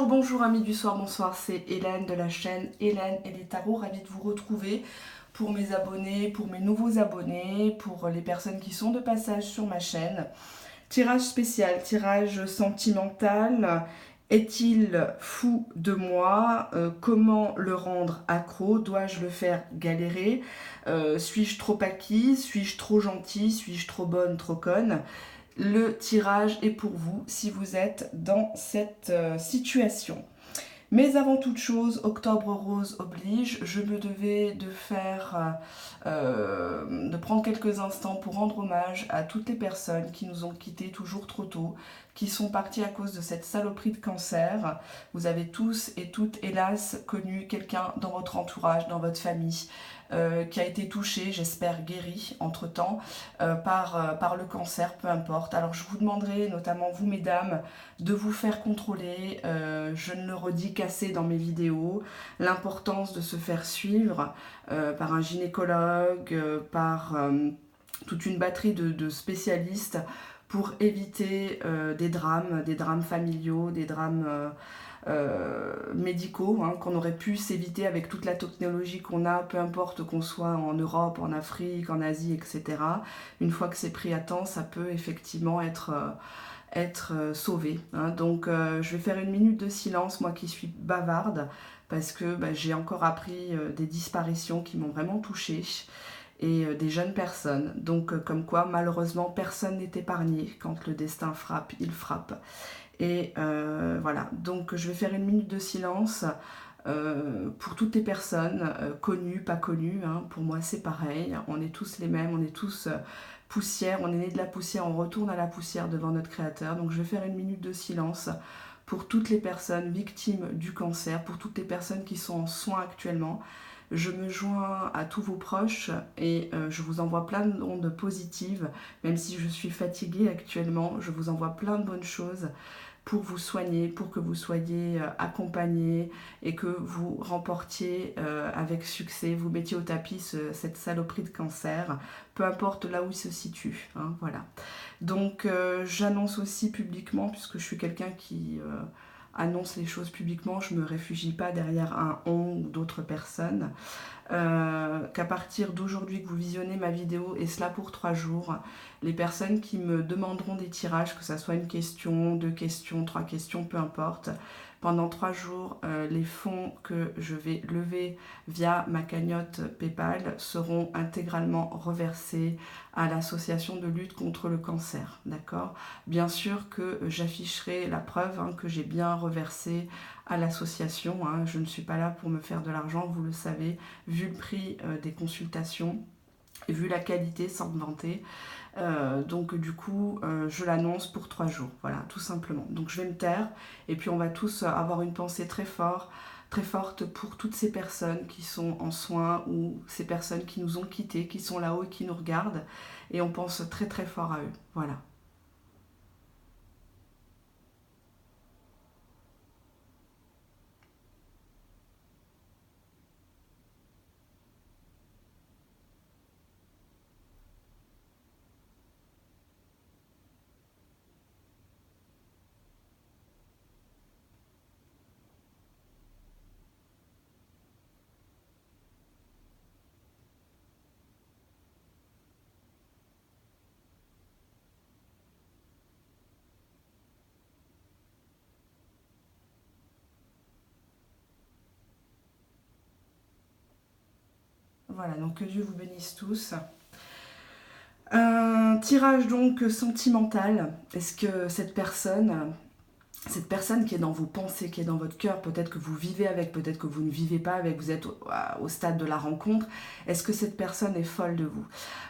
Bonjour amis du soir, bonsoir, c'est Hélène de la chaîne Hélène et les tarots, ravie de vous retrouver pour mes abonnés, pour mes nouveaux abonnés, pour les personnes qui sont de passage sur ma chaîne. Tirage spécial, tirage sentimental. Est-il fou de moi? Comment le rendre accro? Dois-je le faire galérer? Suis-je trop acquise? Suis-je trop gentille? Suis-je trop bonne, trop conne? Le tirage est pour vous si vous êtes dans cette situation. Mais avant toute chose, Octobre Rose oblige, je me devais de prendre quelques instants pour rendre hommage à toutes les personnes qui nous ont quittés toujours trop tôt, qui sont parties à cause de cette saloperie de cancer. Vous avez tous et toutes, hélas, connu quelqu'un dans votre entourage, dans votre famille, qui a été touché, j'espère guéri entre-temps, par le cancer, peu importe. Alors je vous demanderai, notamment vous mesdames, de vous faire contrôler. Je ne le redis qu'assez dans mes vidéos, l'importance de se faire suivre par un gynécologue, par toute une batterie de spécialistes pour éviter des drames familiaux, des drames médicaux, hein, qu'on aurait pu s'éviter avec toute la technologie qu'on a, peu importe qu'on soit en Europe, en Afrique, en Asie, etc. Une fois que c'est pris à temps, ça peut effectivement être sauvé. Hein. Donc je vais faire une minute de silence, moi qui suis bavarde, parce que j'ai encore appris des disparitions qui m'ont vraiment touchée et des jeunes personnes. Donc comme quoi malheureusement personne n'est épargné quand le destin frappe, il frappe. Et voilà, donc je vais faire une minute de silence pour toutes les personnes, connues, pas connues, hein. Pour moi c'est pareil, on est tous les mêmes, on est tous poussière, on est né de la poussière, on retourne à la poussière devant notre créateur. Donc je vais faire une minute de silence pour toutes les personnes victimes du cancer, pour toutes les personnes qui sont en soins actuellement. Je me joins à tous vos proches et je vous envoie plein d'ondes positives, même si je suis fatiguée actuellement, je vous envoie plein de bonnes choses pour vous soigner, pour que vous soyez accompagnés et que vous remportiez avec succès, vous mettiez au tapis cette saloperie de cancer, peu importe là où il se situe. Hein, voilà. Donc j'annonce aussi publiquement, puisque je suis quelqu'un qui annonce les choses publiquement, je ne me réfugie pas derrière un on ou d'autres personnes, qu'à partir d'aujourd'hui que vous visionnez ma vidéo, et cela pour 3 jours, les personnes qui me demanderont des tirages, que ça soit une question, 2 questions, 3 questions, peu importe, pendant 3 jours, les fonds que je vais lever via ma cagnotte PayPal seront intégralement reversés à l'association de lutte contre le cancer, d'accord? Bien sûr que j'afficherai la preuve hein, que j'ai bien reversé à l'association, hein. Je ne suis pas là pour me faire de l'argent, vous le savez, vu le prix des consultations, et vu la qualité sans me vanter. Donc du coup, je l'annonce pour 3 jours, voilà, tout simplement. Donc je vais me taire, et puis on va tous avoir une pensée très forte pour toutes ces personnes qui sont en soins, ou ces personnes qui nous ont quittés, qui sont là-haut et qui nous regardent, et on pense très très fort à eux, voilà. Voilà, donc que Dieu vous bénisse tous. Un tirage donc sentimental. Est-ce que cette personne qui est dans vos pensées, qui est dans votre cœur, peut-être que vous vivez avec, peut-être que vous ne vivez pas avec, vous êtes au stade de la rencontre, est-ce que cette personne est folle de vous?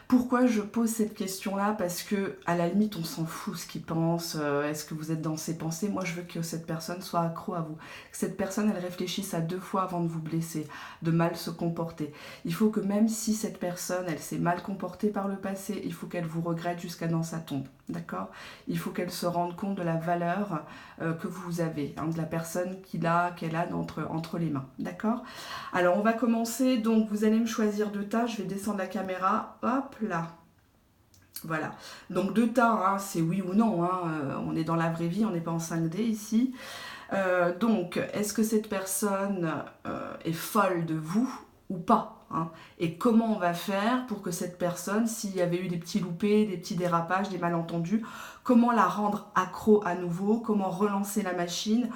Pourquoi je pose cette question-là? Parce que à la limite, on s'en fout ce qu'il pense, est-ce que vous êtes dans ses pensées? Moi, je veux que cette personne soit accro à vous, que cette personne, elle réfléchisse à 2 fois avant de vous blesser, de mal se comporter. Il faut que même si cette personne, elle s'est mal comportée par le passé, il faut qu'elle vous regrette jusqu'à dans sa tombe, d'accord? Il faut qu'elle se rende compte de la valeur que vous avez, hein, de la personne qu'elle a entre les mains, d'accord? Alors on va commencer, donc vous allez me choisir 2 tas, je vais descendre la caméra, hop là, voilà. Donc 2 tas, hein, c'est oui ou non, hein, on est dans la vraie vie, on n'est pas en 5D ici. Donc, est-ce que cette personne est folle de vous ou pas, hein? Et comment on va faire pour que cette personne, s'il y avait eu des petits loupés, des petits dérapages, des malentendus, comment la rendre accro à nouveau, comment relancer la machine,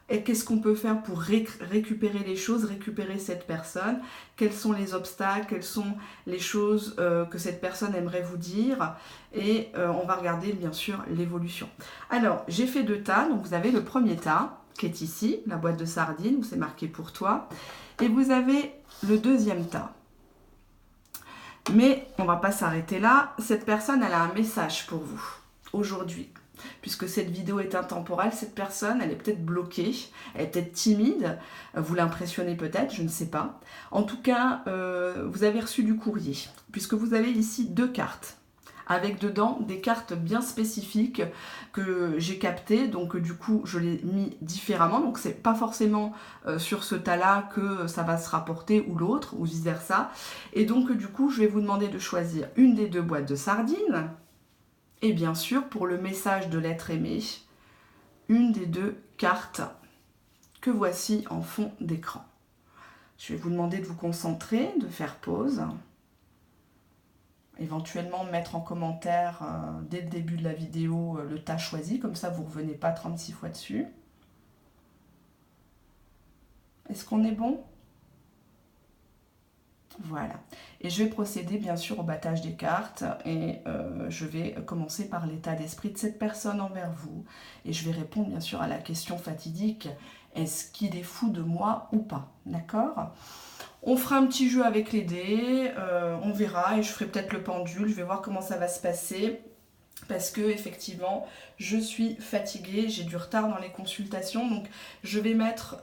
et qu'est-ce qu'on peut faire pour récupérer les choses, récupérer cette personne, quels sont les obstacles, quelles sont les choses que cette personne aimerait vous dire, et on va regarder bien sûr l'évolution. Alors, j'ai fait 2 tas, donc vous avez le premier tas, qui est ici, la boîte de sardines, où c'est marqué pour toi, et vous avez le deuxième tas. Mais on ne va pas s'arrêter là, cette personne, elle a un message pour vous, aujourd'hui. Puisque cette vidéo est intemporelle, cette personne, elle est peut-être bloquée, elle est peut-être timide, vous l'impressionnez peut-être, je ne sais pas. En tout cas, vous avez reçu du courrier, puisque vous avez ici 2 cartes, avec dedans des cartes bien spécifiques que j'ai captées, donc du coup je l'ai mis différemment, donc c'est pas forcément sur ce tas-là que ça va se rapporter ou l'autre, ou vice versa, et donc du coup je vais vous demander de choisir une des 2 boîtes de sardines, et bien sûr, pour le message de l'être aimé, une des 2 cartes que voici en fond d'écran. Je vais vous demander de vous concentrer, de faire pause. Éventuellement mettre en commentaire dès le début de la vidéo le tas choisi, comme ça vous ne revenez pas 36 fois dessus. Est-ce qu'on est bon ? Voilà. Et je vais procéder bien sûr au battage des cartes et je vais commencer par l'état d'esprit de cette personne envers vous. Et je vais répondre bien sûr à la question fatidique, est-ce qu'il est fou de moi ou pas? D'accord ? On fera un petit jeu avec les dés, on verra et je ferai peut-être le pendule, je vais voir comment ça va se passer. Parce que effectivement je suis fatiguée, j'ai du retard dans les consultations, donc je vais mettre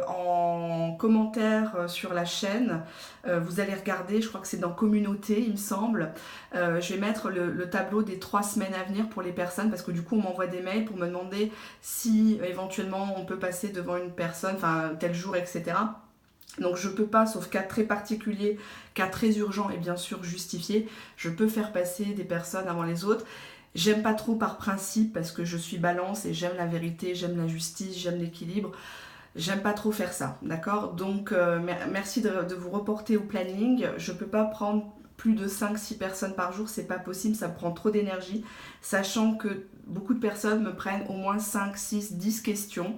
en commentaire sur la chaîne, vous allez regarder, je crois que c'est dans communauté il me semble, je vais mettre le tableau des 3 semaines à venir pour les personnes, parce que du coup on m'envoie des mails pour me demander si éventuellement on peut passer devant une personne, enfin tel jour, etc. Donc je ne peux pas, sauf cas très particulier, cas très urgent et bien sûr justifié, je peux faire passer des personnes avant les autres. J'aime pas trop par principe parce que je suis balance et j'aime la vérité, j'aime la justice, j'aime l'équilibre. J'aime pas trop faire ça, d'accord? Donc merci de vous reporter au planning. Je peux pas prendre plus de 5-6 personnes par jour, c'est pas possible, ça prend trop d'énergie, sachant que beaucoup de personnes me prennent au moins 5, 6, 10 questions.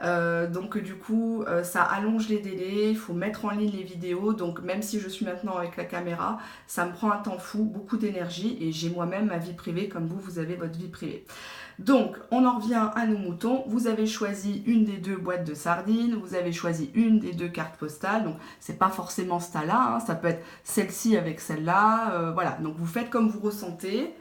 Donc du coup, ça allonge les délais, il faut mettre en ligne les vidéos, donc même si je suis maintenant avec la caméra, ça me prend un temps fou, beaucoup d'énergie, et j'ai moi-même ma vie privée, comme vous avez votre vie privée. Donc, on en revient à nos moutons. Vous avez choisi une des 2 boîtes de sardines, vous avez choisi une des 2 cartes postales, donc c'est pas forcément ce tas-là, hein, ça peut être celle-ci avec celle-là, voilà. Donc vous faites comme vous ressentez,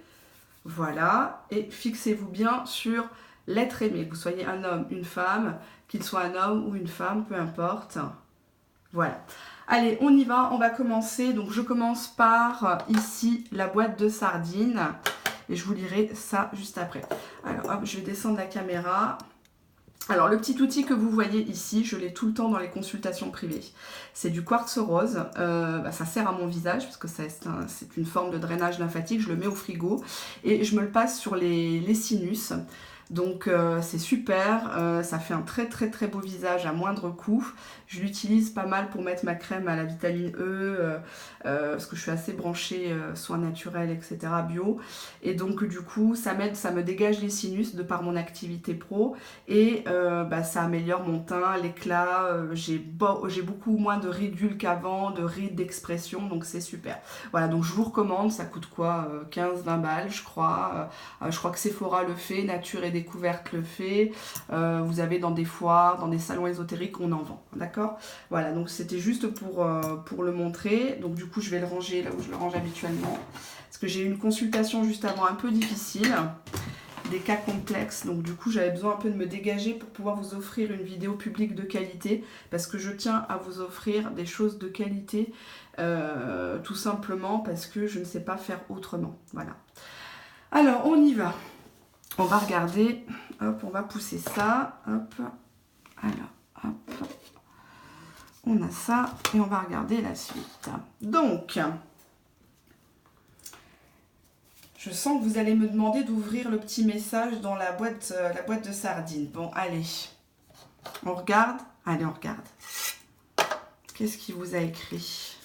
voilà, et fixez-vous bien sur l'être aimé, que vous soyez un homme, une femme, qu'il soit un homme ou une femme, peu importe. Voilà. Allez, on y va, on va commencer. Donc je commence par ici la boîte de sardines. Et je vous lirai ça juste après. Alors hop, je vais descendre la caméra. Alors le petit outil que vous voyez ici, je l'ai tout le temps dans les consultations privées. C'est du quartz rose, ça sert à mon visage parce que c'est une forme de drainage lymphatique, je le mets au frigo et je me le passe sur les sinus. Donc c'est super, ça fait un très très très beau visage à moindre coût. Je l'utilise pas mal pour mettre ma crème à la vitamine E, parce que je suis assez branchée soins naturels, etc. bio. Et donc du coup ça m'aide, ça me dégage les sinus de par mon activité pro et ça améliore mon teint, l'éclat, j'ai beaucoup moins de ridules qu'avant, de rides d'expression, donc c'est super. Voilà, donc je vous recommande, ça coûte quoi, 15-20 balles je crois que Sephora le fait, Nature et Découverte le fait, vous avez dans des foires, dans des salons ésotériques, on en vend, d'accord? Voilà, donc c'était juste pour le montrer, donc du coup je vais le ranger là où je le range habituellement, parce que j'ai eu une consultation juste avant un peu difficile, des cas complexes, donc du coup j'avais besoin un peu de me dégager pour pouvoir vous offrir une vidéo publique de qualité, parce que je tiens à vous offrir des choses de qualité, tout simplement parce que je ne sais pas faire autrement, voilà. Alors on y va, on va regarder, hop, on va pousser ça, hop, alors, hop, on a ça, et on va regarder la suite. Donc, je sens que vous allez me demander d'ouvrir le petit message dans la boîte de sardines. Bon, allez. On regarde? Allez, on regarde. Qu'est-ce qu'il vous a écrit?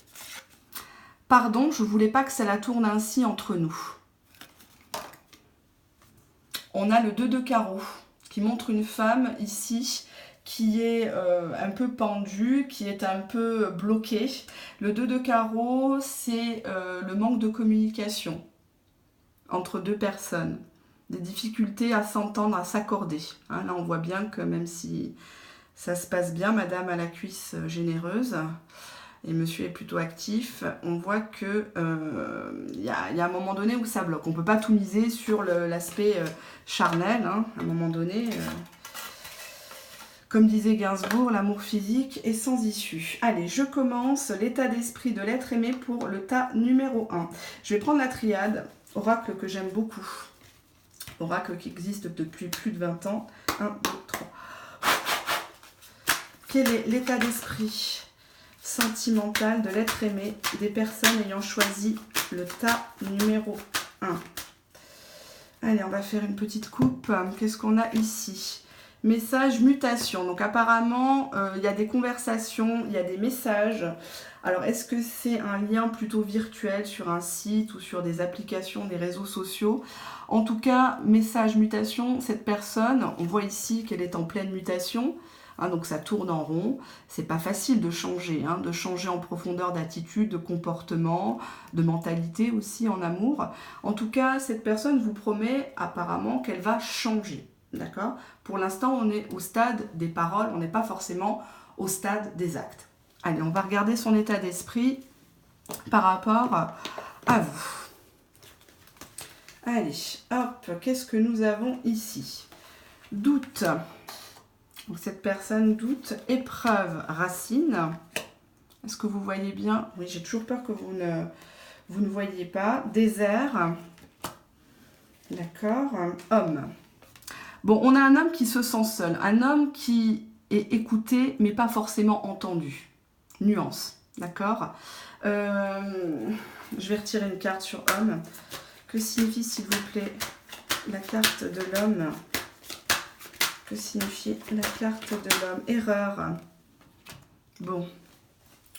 Pardon, je ne voulais pas que ça la tourne ainsi entre nous. On a le 2 de carreau qui montre une femme ici qui est un peu pendue, qui est un peu bloquée. Le 2 de carreau, c'est le manque de communication entre deux personnes. Des difficultés à s'entendre, à s'accorder. Hein, là, on voit bien que même si ça se passe bien, madame a la cuisse généreuse et monsieur est plutôt actif, on voit que y a un moment donné où ça bloque. On ne peut pas tout miser sur l'aspect charnel, hein, à un moment donné. Comme disait Gainsbourg, l'amour physique est sans issue. Allez, je commence l'état d'esprit de l'être aimé pour le tas numéro 1. Je vais prendre la triade, oracle que j'aime beaucoup. Oracle qui existe depuis plus de 20 ans. 1, 2, 3. Quel est l'état d'esprit sentimental de l'être aimé des personnes ayant choisi le tas numéro 1? Allez, on va faire une petite coupe. Qu'est-ce qu'on a ici? Message mutation. Donc apparemment, il y a des conversations, il y a des messages. Alors, est-ce que c'est un lien plutôt virtuel sur un site ou sur des applications, des réseaux sociaux? En tout cas, message mutation, cette personne, on voit ici qu'elle est en pleine mutation. Hein, donc ça tourne en rond. C'est pas facile de changer en profondeur d'attitude, de comportement, de mentalité aussi en amour. En tout cas, cette personne vous promet apparemment qu'elle va changer. D'accord? Pour l'instant, on est au stade des paroles, on n'est pas forcément au stade des actes. Allez, on va regarder son état d'esprit par rapport à vous. Allez, hop, qu'est-ce que nous avons ici? Doute. Donc cette personne doute. Épreuve, racine. Est-ce que vous voyez bien? Oui, j'ai toujours peur que vous ne voyez pas. Désert. D'accord. Homme. Bon, on a un homme qui se sent seul. Un homme qui est écouté, mais pas forcément entendu. Nuance. D'accord. Je vais retirer une carte sur homme. Que signifie, s'il vous plaît, la carte de l'homme? Que signifie la carte de l'homme? Erreur. Bon.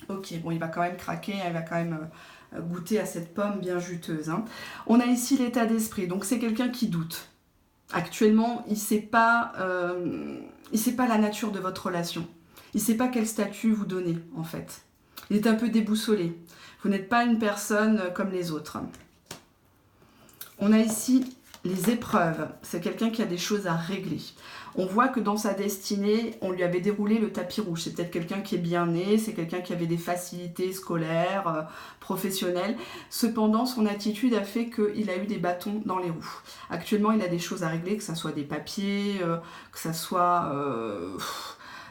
Ok, bon, il va quand même craquer, il va quand même goûter à cette pomme bien juteuse. Hein. On a ici l'état d'esprit. Donc, c'est quelqu'un qui doute. Actuellement, il ne sait pas la nature de votre relation. Il ne sait pas quel statut vous donnez, en fait. Il est un peu déboussolé. Vous n'êtes pas une personne comme les autres. On a ici les épreuves. C'est quelqu'un qui a des choses à régler. On voit que dans sa destinée, on lui avait déroulé le tapis rouge. C'est peut-être quelqu'un qui est bien né, c'est quelqu'un qui avait des facilités scolaires, professionnelles. Cependant, son attitude a fait qu'il a eu des bâtons dans les roues. Actuellement, il a des choses à régler, que ce soit des papiers, que ce soit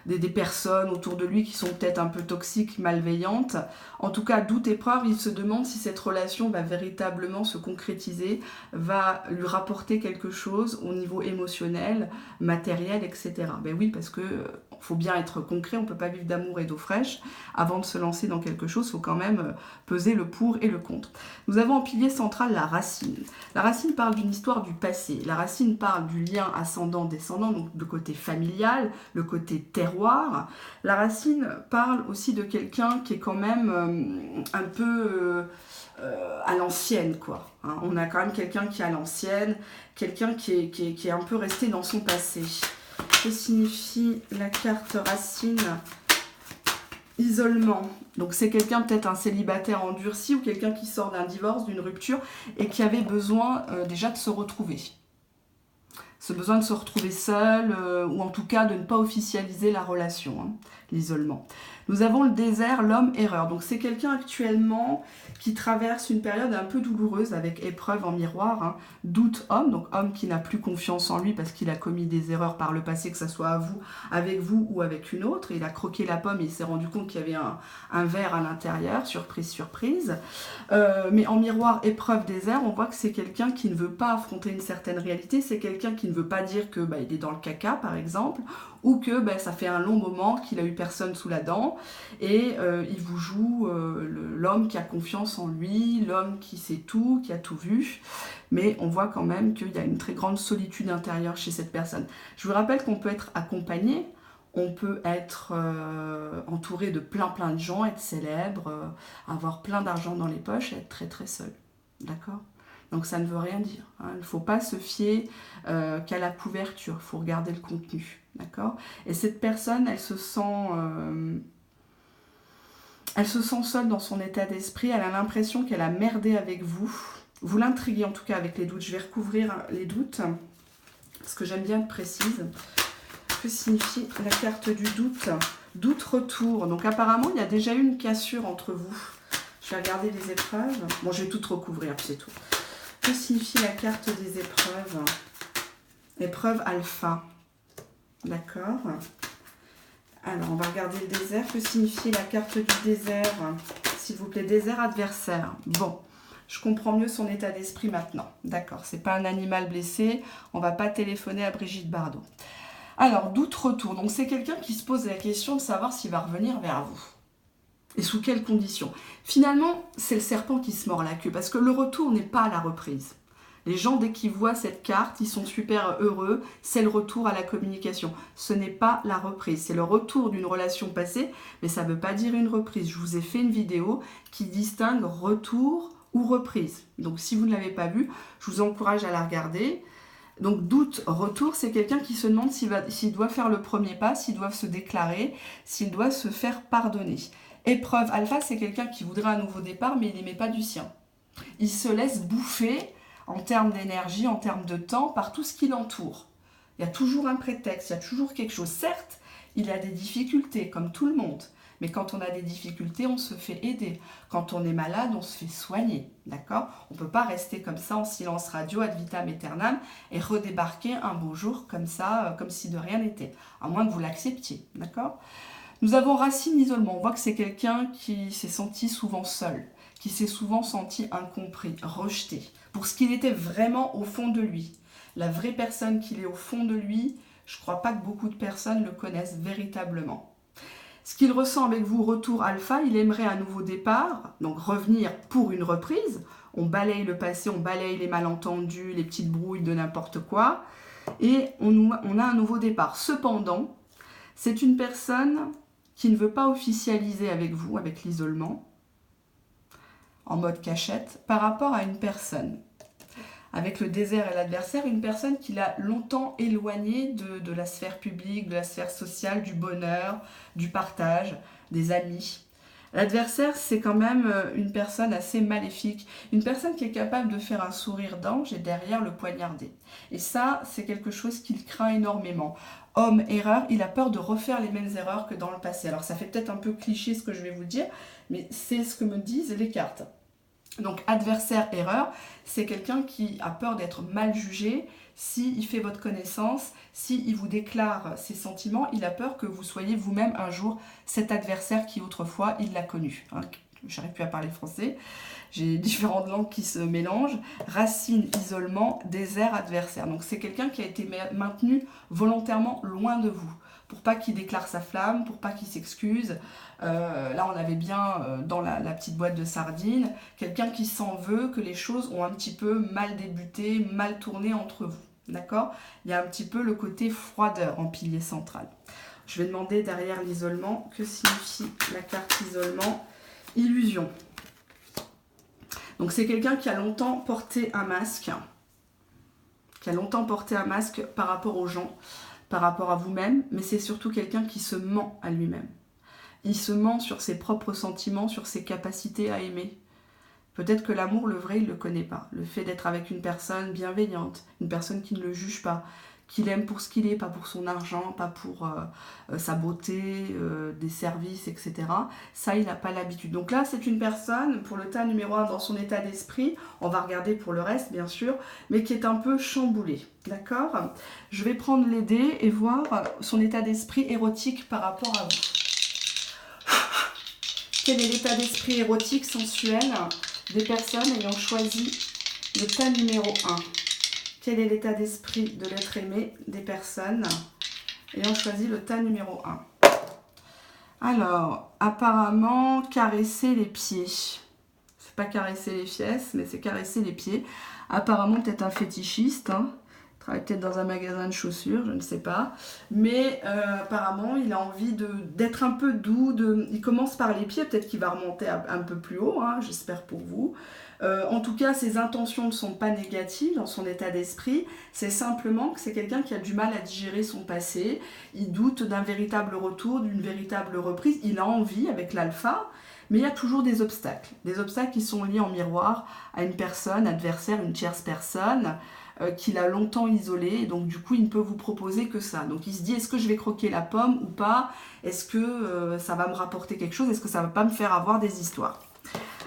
des personnes autour de lui qui sont peut-être un peu toxiques, malveillantes. En tout cas, doute, épreuve, il se demande si cette relation va véritablement se concrétiser, va lui rapporter quelque chose au niveau émotionnel, matériel, etc. Ben oui, parce que faut bien être concret, on ne peut pas vivre d'amour et d'eau fraîche. Avant de se lancer dans quelque chose, il faut quand même peser le pour et le contre. Nous avons en pilier central la racine. La racine parle d'une histoire du passé. La racine parle du lien ascendant-descendant, donc le côté familial, le côté terroir. La racine parle aussi de quelqu'un qui est quand même un peu à l'ancienne, quoi. Hein, on a quand même quelqu'un qui est à l'ancienne, quelqu'un qui est un peu resté dans son passé. Que signifie la carte racine? Isolement. Donc c'est quelqu'un, peut-être un célibataire endurci ou quelqu'un qui sort d'un divorce, d'une rupture et qui avait besoin déjà de se retrouver. Ce besoin de se retrouver seul ou en tout cas de ne pas officialiser la relation, hein, l'isolement. Nous avons le désert, l'homme erreur. Donc c'est quelqu'un actuellement qui traverse une période un peu douloureuse avec épreuve en miroir, hein. Doute homme, donc homme qui n'a plus confiance en lui parce qu'il a commis des erreurs par le passé, que ce soit avec vous ou avec une autre. Il a croqué la pomme et il s'est rendu compte qu'il y avait un verre à l'intérieur, surprise, surprise. Mais en miroir, épreuve, désert, on voit que c'est quelqu'un qui ne veut pas affronter une certaine réalité, c'est quelqu'un qui ne veut pas dire que il est dans le caca par exemple, ou que ça fait un long moment qu'il a eu personne sous la dent, et il vous joue l'homme qui a confiance en lui, l'homme qui sait tout, qui a tout vu, mais on voit quand même qu'il y a une très grande solitude intérieure chez cette personne. Je vous rappelle qu'on peut être accompagné, On peut être entouré de plein de gens, être célèbre, avoir plein d'argent dans les poches et être très très seul. D'accord? Donc ça ne veut rien dire. Hein. Il ne faut pas se fier qu'à la couverture, il faut regarder le contenu. D'accord? Et cette personne, elle se sent seule dans son état d'esprit, elle a l'impression qu'elle a merdé avec vous. Vous l'intriguez en tout cas avec les doutes. Je vais recouvrir les doutes, parce que j'aime bien être précise. Que signifie la carte du doute? Doute retour. Donc apparemment, il y a déjà eu une cassure entre vous. Je vais regarder les épreuves. Bon, je vais tout recouvrir, c'est tout. Que signifie la carte des épreuves? Épreuve alpha. D'accord. Alors, on va regarder le désert. Que signifie la carte du désert? S'il vous plaît, désert adversaire. Bon, je comprends mieux son état d'esprit maintenant. D'accord, c'est pas un animal blessé. On va pas téléphoner à Brigitte Bardot. Alors, doute retour. Donc, c'est quelqu'un qui se pose la question de savoir s'il va revenir vers vous. Et sous quelles conditions? Finalement, c'est le serpent qui se mord la queue, parce que le retour n'est pas la reprise. Les gens, dès qu'ils voient cette carte, ils sont super heureux, c'est le retour à la communication. Ce n'est pas la reprise, c'est le retour d'une relation passée, mais ça ne veut pas dire une reprise. Je vous ai fait une vidéo qui distingue retour ou reprise. Donc si vous ne l'avez pas vue, je vous encourage à la regarder. Donc doute, retour, c'est quelqu'un qui se demande s'il doit faire le premier pas, s'il doit se déclarer, s'il doit se faire pardonner. Épreuve alpha, c'est quelqu'un qui voudrait un nouveau départ, mais il n'aimait pas du sien. Il se laisse bouffer en termes d'énergie, en termes de temps, par tout ce qui l'entoure. Il y a toujours un prétexte, il y a toujours quelque chose. Certes, il a des difficultés, comme tout le monde. Mais quand on a des difficultés, on se fait aider. Quand on est malade, on se fait soigner. D'accord? On ne peut pas rester comme ça en silence radio, ad vitam aeternam, et redébarquer un beau jour comme ça, comme si de rien n'était. À moins que vous l'acceptiez. D'accord? Nous avons racine isolement. On voit que c'est quelqu'un qui s'est senti souvent seul, qui s'est souvent senti incompris, rejeté, pour ce qu'il était vraiment au fond de lui. La vraie personne qu'il est au fond de lui, je ne crois pas que beaucoup de personnes le connaissent véritablement. Ce qu'il ressent avec vous, retour alpha, il aimerait un nouveau départ, donc revenir pour une reprise. On balaye le passé, on balaye les malentendus, les petites brouilles de n'importe quoi, et on a un nouveau départ. Cependant, c'est une personne qui ne veut pas officialiser avec vous, avec l'isolement, en mode cachette, par rapport à une personne. Avec le désert et l'adversaire, une personne qui l'a longtemps éloigné de la sphère publique, de la sphère sociale, du bonheur, du partage, des amis. L'adversaire, c'est quand même une personne assez maléfique, une personne qui est capable de faire un sourire d'ange et derrière le poignarder. Et ça, c'est quelque chose qu'il craint énormément. Homme, erreur, il a peur de refaire les mêmes erreurs que dans le passé. Alors ça fait peut-être un peu cliché ce que je vais vous dire, mais c'est ce que me disent les cartes. Donc adversaire, erreur, c'est quelqu'un qui a peur d'être mal jugé. S'il fait votre connaissance, s'il vous déclare ses sentiments, il a peur que vous soyez vous-même un jour cet adversaire qui autrefois il l'a connu. Hein, j'arrive plus à parler français, j'ai différentes langues qui se mélangent. Racine, isolement, désert, adversaire. Donc c'est quelqu'un qui a été maintenu volontairement loin de vous, pour pas qu'il déclare sa flamme, pour pas qu'il s'excuse. Là, on avait bien dans la petite boîte de sardines, quelqu'un qui s'en veut, que les choses ont un petit peu mal débuté, mal tourné entre vous. D'accord? Il y a un petit peu le côté froideur en pilier central. Je vais demander derrière l'isolement, que signifie la carte isolement? Illusion. Donc c'est quelqu'un qui a longtemps porté un masque, par rapport aux gens, par rapport à vous-même, mais c'est surtout quelqu'un qui se ment à lui-même. Il se ment sur ses propres sentiments, sur ses capacités à aimer. Peut-être que l'amour, le vrai, il ne le connaît pas. Le fait d'être avec une personne bienveillante, une personne qui ne le juge pas, qui l'aime pour ce qu'il est, pas pour son argent, pas pour sa beauté, des services, etc. Ça, il n'a pas l'habitude. Donc là, c'est une personne, pour le tas numéro 1, dans son état d'esprit, on va regarder pour le reste, bien sûr, mais qui est un peu chamboulé. D'accord? Je vais prendre les dés et voir son état d'esprit érotique par rapport à vous. Quel est l'état d'esprit érotique, sensuel des personnes ayant choisi le tas numéro 1? Quel est l'état d'esprit de l'être aimé des personnes ayant choisi le tas numéro 1? Alors, apparemment, caresser les pieds. C'est pas caresser les fesses, mais c'est caresser les pieds. Apparemment, peut-être un fétichiste, hein, travaille peut-être dans un magasin de chaussures, je ne sais pas. Mais apparemment, il a envie d'être un peu doux. Il commence par les pieds, peut-être qu'il va remonter un peu plus haut, hein, j'espère pour vous. En tout cas, ses intentions ne sont pas négatives dans son état d'esprit. C'est simplement que c'est quelqu'un qui a du mal à digérer son passé. Il doute d'un véritable retour, d'une véritable reprise. Il a envie avec l'alpha, mais il y a toujours des obstacles. Des obstacles qui sont liés en miroir à une personne, adversaire, une tierce personne, qu'il a longtemps isolée. Donc du coup, il ne peut vous proposer que ça. Donc il se dit, est-ce que je vais croquer la pomme ou pas? Est-ce que ça va me rapporter quelque chose? Est-ce que ça ne va pas me faire avoir des histoires?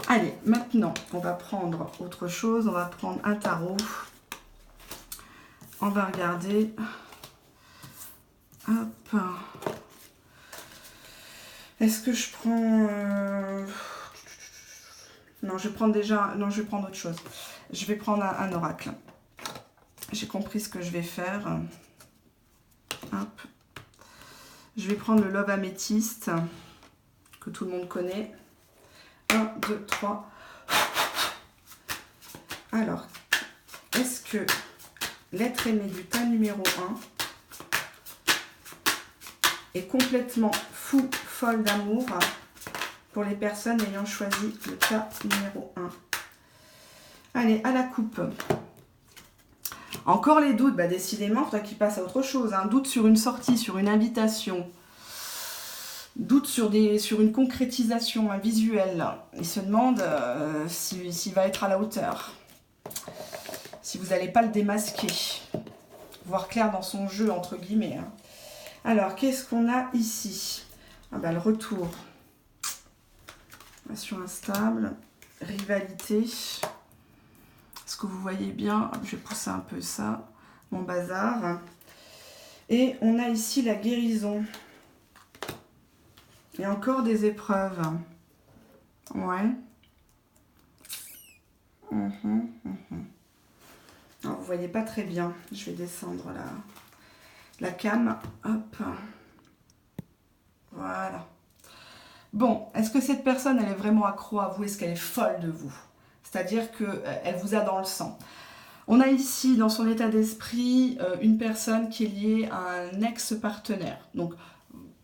Allez, maintenant, on va prendre autre chose. On va prendre un tarot. On va regarder. Hop. Est-ce que je prends... Non, je vais prendre déjà... Non, je vais prendre autre chose. Je vais prendre un oracle. J'ai compris ce que je vais faire. Hop. Je vais prendre le Love Améthyste, que tout le monde connaît. 1, 2, 3. Alors, est-ce que l'être aimé du tas numéro 1 est complètement fou, folle d'amour pour les personnes ayant choisi le tas numéro 1? Allez, à la coupe. Encore les doutes, bah décidément, il faudra qu'il passe à autre chose. Un doute sur une sortie, sur une invitation. Doute sur une concrétisation, un visuel. Il se demande s'il va être à la hauteur. Si vous n'allez pas le démasquer. Voir clair dans son jeu, entre guillemets. Alors, qu'est-ce qu'on a ici? Ah bah, le retour. Relation instable. Rivalité. Est-ce que vous voyez bien? Je vais pousser un peu ça. Mon bazar. Et on a ici la guérison. Et encore des épreuves. Ouais. Alors, vous voyez pas très bien. Je vais descendre la cam. Hop. Voilà. Bon, est-ce que cette personne, elle est vraiment accro à vous? Est-ce qu'elle est folle de vous? C'est-à-dire qu'elle vous a dans le sang. On a ici, dans son état d'esprit, une personne qui est liée à un ex-partenaire. Donc,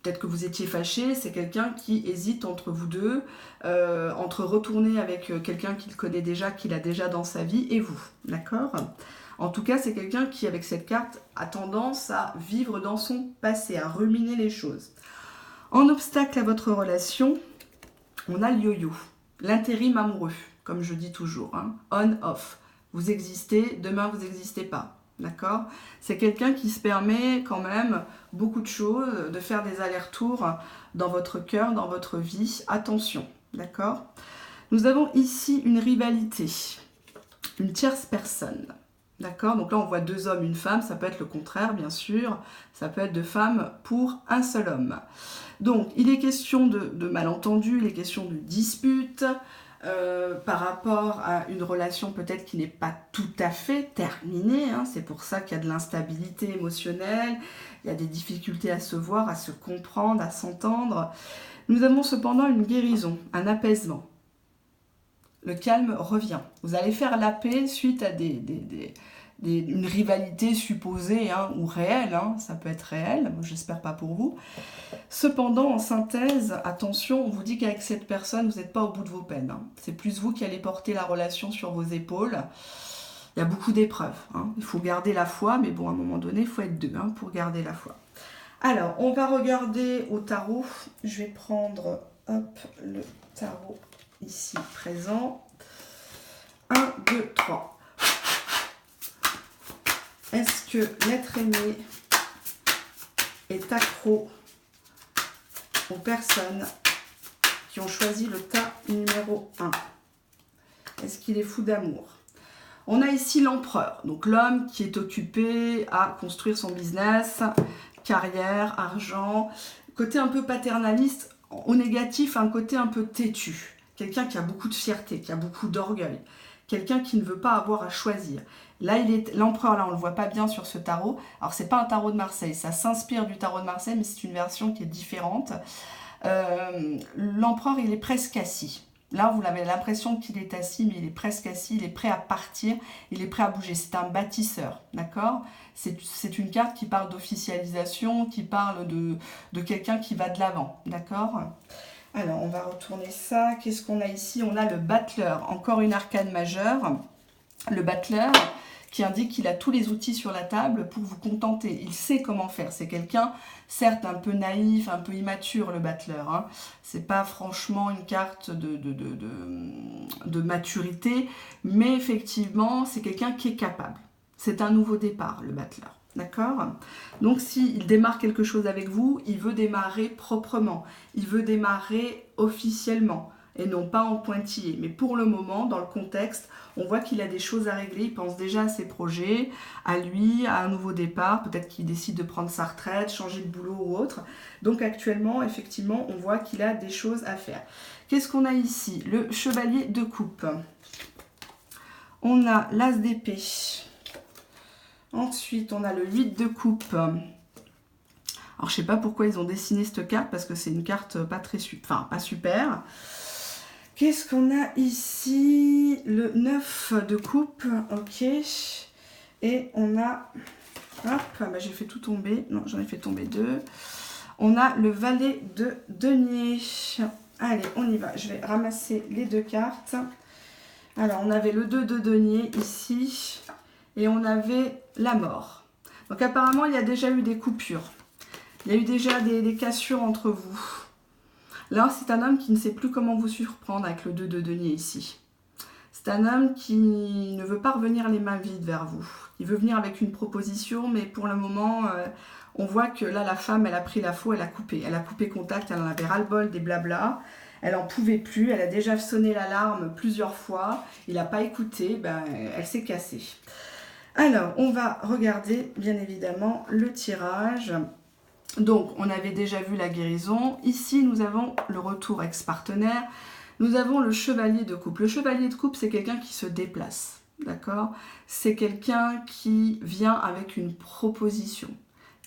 peut-être que vous étiez fâché, c'est quelqu'un qui hésite entre vous deux, entre retourner avec quelqu'un qu'il connaît déjà, qu'il a déjà dans sa vie, et vous, d'accord? En tout cas, c'est quelqu'un qui, avec cette carte, a tendance à vivre dans son passé, à ruminer les choses. En obstacle à votre relation, on a le yo-yo, l'intérim amoureux, comme je dis toujours, hein, on-off. Vous existez, demain vous n'existez pas. D'accord? C'est quelqu'un qui se permet quand même beaucoup de choses, de faire des allers-retours dans votre cœur, dans votre vie. Attention, d'accord? Nous avons ici une rivalité, une tierce personne. D'accord? Donc là, on voit deux hommes, une femme. Ça peut être le contraire, bien sûr. Ça peut être deux femmes pour un seul homme. Donc, il est question de malentendus, il est question de disputes, par rapport à une relation peut-être qui n'est pas tout à fait terminée, hein. C'est pour ça qu'il y a de l'instabilité émotionnelle, il y a des difficultés à se voir, à se comprendre, à s'entendre. Nous avons cependant une guérison, un apaisement. Le calme revient. Vous allez faire la paix suite à une rivalité supposée, hein, ou réelle, hein. Ça peut être réel, j'espère pas pour vous. Cependant, en synthèse, attention, on vous dit qu'avec cette personne, vous n'êtes pas au bout de vos peines, hein. C'est plus vous qui allez porter la relation sur vos épaules. Il y a beaucoup d'épreuves, hein. Il faut garder la foi, mais bon, à un moment donné, il faut être deux, hein, pour garder la foi. Alors, on va regarder au tarot. Je vais prendre, hop, le tarot ici présent. 1, 2, 3. Est-ce que l'être aimé est accro aux personnes qui ont choisi le tas numéro 1? Est-ce qu'il est fou d'amour? On a ici l'empereur, donc l'homme qui est occupé à construire son business, carrière, argent, côté un peu paternaliste, au négatif, un côté un peu têtu. Quelqu'un qui a beaucoup de fierté, qui a beaucoup d'orgueil, quelqu'un qui ne veut pas avoir à choisir. Là, l'empereur, là, on ne le voit pas bien sur ce tarot. Alors, c'est pas un tarot de Marseille, ça s'inspire du tarot de Marseille, mais c'est une version qui est différente. L'empereur, il est presque assis. Là, vous avez l'impression qu'il est assis, mais il est presque assis, il est prêt à partir, il est prêt à bouger. C'est un bâtisseur, d'accord? C'est une carte qui parle d'officialisation, qui parle de quelqu'un qui va de l'avant, d'accord? Alors, on va retourner ça. Qu'est-ce qu'on a ici? On a le battleur, encore une arcane majeure. Le battleur qui indique qu'il a tous les outils sur la table pour vous contenter. Il sait comment faire. C'est quelqu'un, certes, un peu naïf, un peu immature, le battleur. Hein. C'est pas franchement une carte de maturité, mais effectivement, c'est quelqu'un qui est capable. C'est un nouveau départ, le battleur. D'accord? Donc, s'il démarre quelque chose avec vous, il veut démarrer proprement. Il veut démarrer officiellement et non pas en pointillé. Mais pour le moment, dans le contexte, on voit qu'il a des choses à régler. Il pense déjà à ses projets, à lui, à un nouveau départ. Peut-être qu'il décide de prendre sa retraite, changer de boulot ou autre. Donc actuellement, effectivement, on voit qu'il a des choses à faire. Qu'est-ce qu'on a ici? Le chevalier de coupe. On a l'as d'épée. Ensuite, on a le 8 de coupe. Alors, je ne sais pas pourquoi ils ont dessiné cette carte, parce que c'est une carte pas très pas super. Qu'est-ce qu'on a ici? Le 9 de coupe, ok. Et on a... Hop, bah j'ai fait tout tomber. Non, j'en ai fait tomber 2. On a le valet de denier. Allez, on y va. Je vais ramasser les 2 cartes. Alors, on avait le 2 de denier ici. Et on avait la mort. Donc, apparemment, il y a déjà eu des coupures. Il y a eu déjà des cassures entre vous. Là, c'est un homme qui ne sait plus comment vous surprendre avec le 2 de denier ici. C'est un homme qui ne veut pas revenir les mains vides vers vous. Il veut venir avec une proposition, mais pour le moment, on voit que là, la femme, elle a pris la faux, elle a coupé. Elle a coupé contact, elle en avait ras-le-bol des blabla. Elle n'en pouvait plus, elle a déjà sonné l'alarme plusieurs fois. Il n'a pas écouté, ben, elle s'est cassée. Alors, on va regarder, bien évidemment, le tirage. Donc, on avait déjà vu la guérison. Ici, nous avons le retour ex-partenaire. Nous avons le chevalier de coupe. Le chevalier de coupe, c'est quelqu'un qui se déplace. D'accord? C'est quelqu'un qui vient avec une proposition,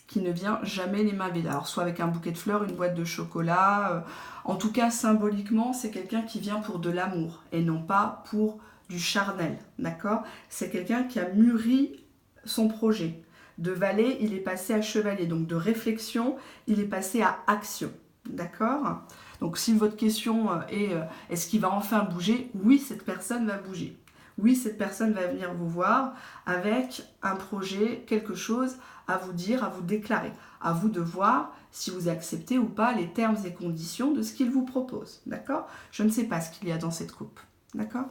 qui ne vient jamais les mains vides. Alors, soit avec un bouquet de fleurs, une boîte de chocolat. En tout cas, symboliquement, c'est quelqu'un qui vient pour de l'amour et non pas pour du charnel. D'accord? C'est quelqu'un qui a mûri son projet. De valet, il est passé à chevalier. Donc de réflexion, il est passé à action. D'accord? Donc si votre question est est-ce qu'il va enfin bouger? Oui, cette personne va bouger. Oui, cette personne va venir vous voir avec un projet, quelque chose à vous dire, à vous déclarer. À vous de voir si vous acceptez ou pas les termes et conditions de ce qu'il vous propose. D'accord? Je ne sais pas ce qu'il y a dans cette coupe. D'accord?